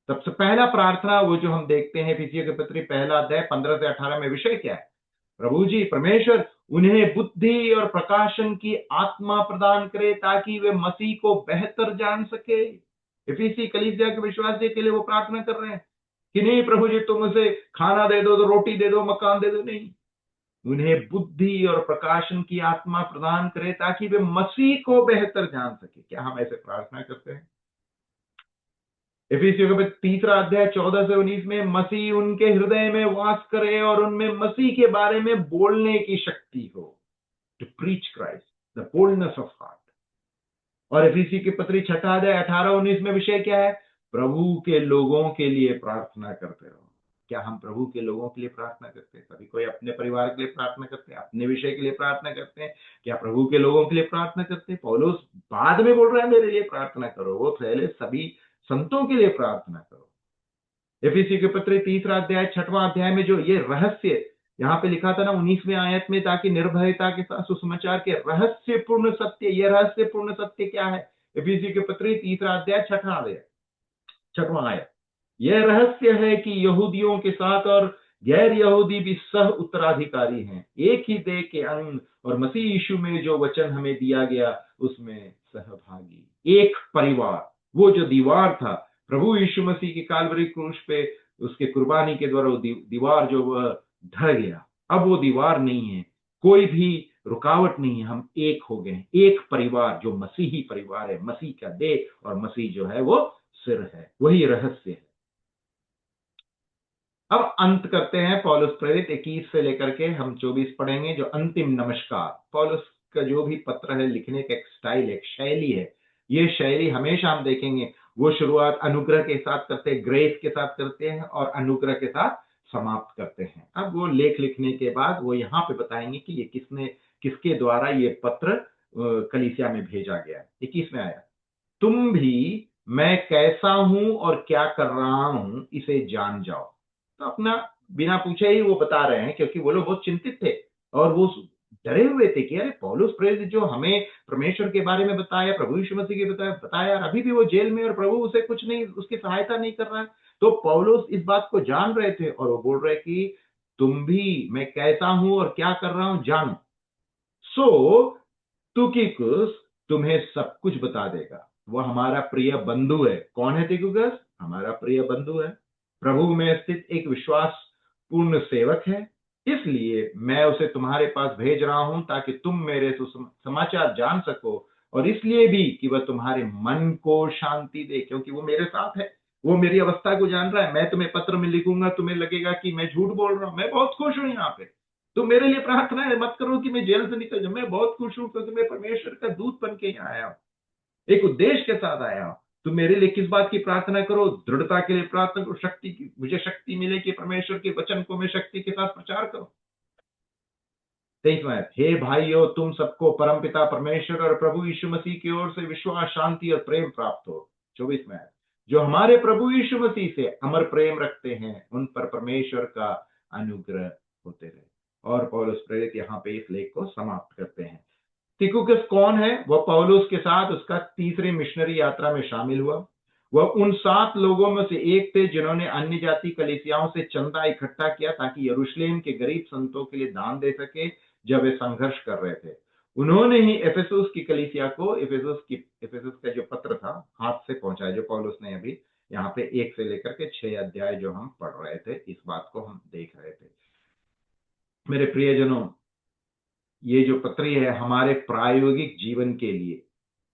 सबसे पहला प्रार्थना वो जो हम देखते हैं इफिसियों की पत्री पहला अध्याय 15 से 18 में, विषय क्या है? प्रभु जी परमेश्वर उन्हें बुद्धि और प्रकाशन की आत्मा प्रदान करे ताकि वे मसीह को बेहतर जान सके। इफिसी कलीसिया के विश्वासी के लिए वो प्रार्थना कर रहे हैं कि नहीं प्रभु जी तुम उसे खाना दे दो, तो रोटी दे दो, मकान दे दो, नहीं, उन्हें बुद्धि और प्रकाशन की आत्मा प्रदान करे ताकि वे मसीह को बेहतर जान सके। क्या हम ऐसे प्रार्थना करते हैं? इफिसियों के तीसरा अध्याय 14 से 19 में, मसीह उनके हृदय में वास करे और उनमें मसीह के बारे में बोलने की शक्ति हो, to preach Christ, the boldness of heart. और इफिसी की पत्री 6 अध्याय 18-19 में विषय क्या है? प्रभु के लोगों के लिए प्रार्थना करते रहो। क्या हम प्रभु के लोगों के लिए प्रार्थना करते हैं? कभी कोई अपने परिवार के लिए प्रार्थना करते हैं, अपने विषय के लिए प्रार्थना करते हैं? क्या प्रभु के लोगों के लिए प्रार्थना करते हैं? पौलुस बाद में बोल रहा है मेरे लिए प्रार्थना करो, वो पहले सभी संतों के लिए प्रार्थना करो। एफिसी के पत्र तीसरा अध्याय 6वां अध्याय में जो ये रहस्य यहाँ पे लिखा था ना 19वें आयत में, ताकि निर्भयता के साथ सुसमाचार के रहस्यपूर्ण सत्य, ये रहस्यपूर्ण सत्य क्या है? एफिसी के पत्र तीसरा अध्याय 6वां आयत, यह रहस्य है कि यहूदियों के साथ और गैर यहूदी भी सह उत्तराधिकारी हैं, एक ही देह के अंग, और मसीह यीशु में जो वचन हमें दिया गया उसमें सहभागी। एक परिवार, वो जो दीवार था प्रभु यीशु मसीह की काल्वरी क्रूस पे उसके कुर्बानी के द्वारा दीवार जो वह ढह गया, अब वो दीवार नहीं है, कोई भी रुकावट नहीं है, हम एक हो गए, एक परिवार जो मसीही परिवार है, मसीह का देह, और मसीह जो है वो सिर है, वही रहस्य है। अब अंत करते हैं पौलुस प्रेरित 21 से लेकर के हम 24 पढ़ेंगे, जो अंतिम नमस्कार। पौलुस का जो भी पत्र है लिखने का एक स्टाइल, एक शैली है, ये शैली हमेशा हम देखेंगे वो शुरुआत अनुग्रह के साथ करते हैं, ग्रेस के साथ करते हैं, और अनुग्रह के साथ समाप्त करते हैं। अब वो लेख लिखने के बाद वो यहाँ पे बताएंगे कि ये किसके द्वारा ये पत्र कलीसिया में भेजा गया। 21 में आया, तुम भी मैं कैसा हूं और क्या कर रहा हूं इसे जान जाओ। तो अपना बिना पूछे ही वो बता रहे हैं, क्योंकि वो लोग बहुत चिंतित थे और वो डरे हुए थे कि अरे पौलुस प्रेरित जो हमें परमेश्वर के बारे में बताया, प्रभु यीशु मसीह के बताया, और अभी भी वो जेल में और प्रभु उसे कुछ नहीं, उसकी सहायता नहीं कर रहा है। तो पौलुस इस बात को जान रहे थे और वो बोल रहे कि तुम भी मैं कैसा हूं और क्या कर रहा हूं जानो। सो तुकिकुस तुम्हें सब कुछ बता देगा। वह हमारा प्रिय बंधु है। कौन है तुकिकुस? हमारा प्रिय बंधु है, प्रभु में स्थित एक विश्वास पूर्ण सेवक है। इसलिए मैं उसे तुम्हारे पास भेज रहा हूं ताकि तुम मेरे समाचार जान सको, और इसलिए भी कि वह तुम्हारे मन को शांति दे, क्योंकि वो मेरे साथ है, वो मेरी अवस्था को जान रहा है। मैं तुम्हें पत्र में लिखूंगा, तुम्हें लगेगा कि मैं झूठ बोल रहा हूं, मैं बहुत खुश हूं यहाँ पे। तुम मेरे लिए प्रार्थना है मत करो कि मैं जेल से निकल जाऊं, मैं बहुत खुश हूं क्योंकि मैं परमेश्वर का दूत बन के यहाँ आया हूं, एक उद्देश्य के साथ आया हूं। तुम मेरे लिए किस बात की प्रार्थना करो? दृढ़ता के लिए प्रार्थना करो, शक्ति की, मुझे शक्ति मिले कि परमेश्वर के वचन को मैं शक्ति के साथ प्रचार करूं। 23वां, हे भाइयों तुम सबको परमपिता परमेश्वर और प्रभु यीशु मसीह की ओर से विश्वास, शांति और प्रेम प्राप्त हो। 24वां, जो हमारे प्रभु यीशु मसीह से अमर प्रेम रखते हैं उन पर परमेश्वर का अनुग्रह होते रहे। और पौलुस प्रेरित यहाँ पे इस लेख को समाप्त करते हैं। तिकुकस कौन है? वह पौलुस के साथ उसका तीसरी मिशनरी यात्रा में शामिल हुआ। वह उन 7 लोगों में से एक थे जिन्होंने अन्य जाति कलीसियाओं से चंदा इकट्ठा किया ताकि यरूशलेम के गरीब संतों के लिए दान दे सके जब वे संघर्ष कर रहे थे। उन्होंने ही एफेसुस की कलीसिया को एफेसुस का जो पत्र था हाथ से पहुंचाया, जो पौलुस ने अभी यहाँ पे 1 से लेकर के 6 अध्याय जो हम पढ़ रहे थे, इस बात को हम देख रहे थे। मेरे प्रियजनों, ये जो पत्री है हमारे प्रायोगिक जीवन के लिए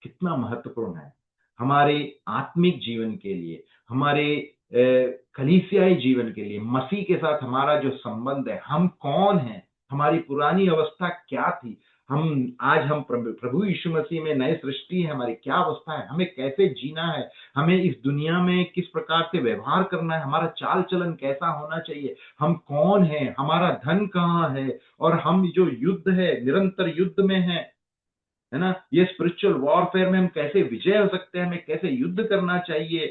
कितना महत्वपूर्ण है, हमारे आत्मिक जीवन के लिए, हमारे कलीसियाई जीवन के लिए, मसीह के साथ हमारा जो संबंध है, हम कौन हैं, हमारी पुरानी अवस्था क्या थी, हम प्रभु यीशु मसीह में नए सृष्टि है, हमारी क्या अवस्था है, हमें कैसे जीना है, हमें इस दुनिया में किस प्रकार से व्यवहार करना है, हमारा चाल चलन कैसा होना चाहिए, हम कौन हैं, हमारा धन कहाँ है, और हम जो युद्ध है, निरंतर युद्ध में है ना, ये स्पिरिचुअल वॉरफेयर में हम कैसे विजय हो सकते हैं, हमें कैसे युद्ध करना चाहिए,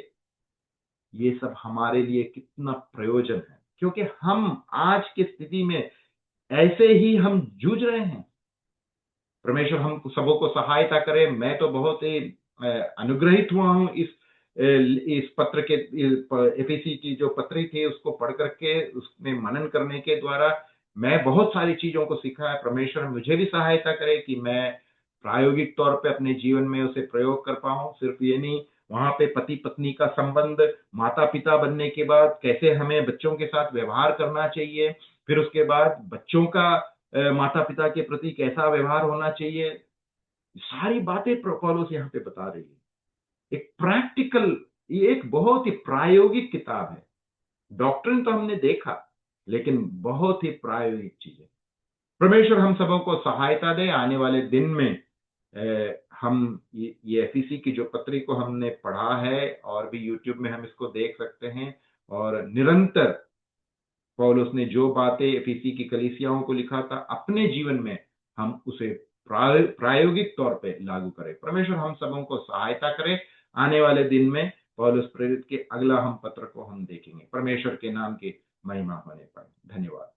ये सब हमारे लिए कितना प्रयोजन है, क्योंकि हम आज की स्थिति में ऐसे ही हम जूझ रहे हैं। परमेश्वर हम सबों को सहायता करे। मैं तो बहुत ही अनुग्रहित हुआ हूं इस पत्र के, एफएसी की जो पत्री थी उसको पढ़ करके, उसमें मनन करने के द्वारा मैं बहुत सारी चीजों को सीखा है। परमेश्वर मुझे भी सहायता करे कि मैं प्रायोगिक तौर पे अपने जीवन में उसे प्रयोग कर पाऊं। सिर्फ ये नहीं, वहां पे पति पत्नी का संबंध, माता पिता बनने के बाद कैसे हमें बच्चों के साथ व्यवहार करना चाहिए, फिर उसके बाद बच्चों का माता पिता के प्रति कैसा व्यवहार होना चाहिए, सारी बातें पौलुस यहाँ पे बता रही है। एक प्रैक्टिकल, ये एक बहुत ही प्रायोगिक किताब है। डॉक्ट्रिन तो हमने देखा, लेकिन बहुत ही प्रायोगिक चीज है। परमेश्वर हम सबों को सहायता दे। आने वाले दिन में हम ये एफीसी की जो पत्री को हमने पढ़ा है, और भी यूट्यूब में हम इसको देख सकते हैं, और निरंतर पौलुस ने जो बातें एफीसी की कलीसियाओं को लिखा था, अपने जीवन में हम उसे प्रायोगिक तौर पे लागू करें। परमेश्वर हम सबों को सहायता करे। आने वाले दिन में पौलुस प्रेरित के अगला हम पत्र को हम देखेंगे। परमेश्वर के नाम की महिमा होने पर धन्यवाद।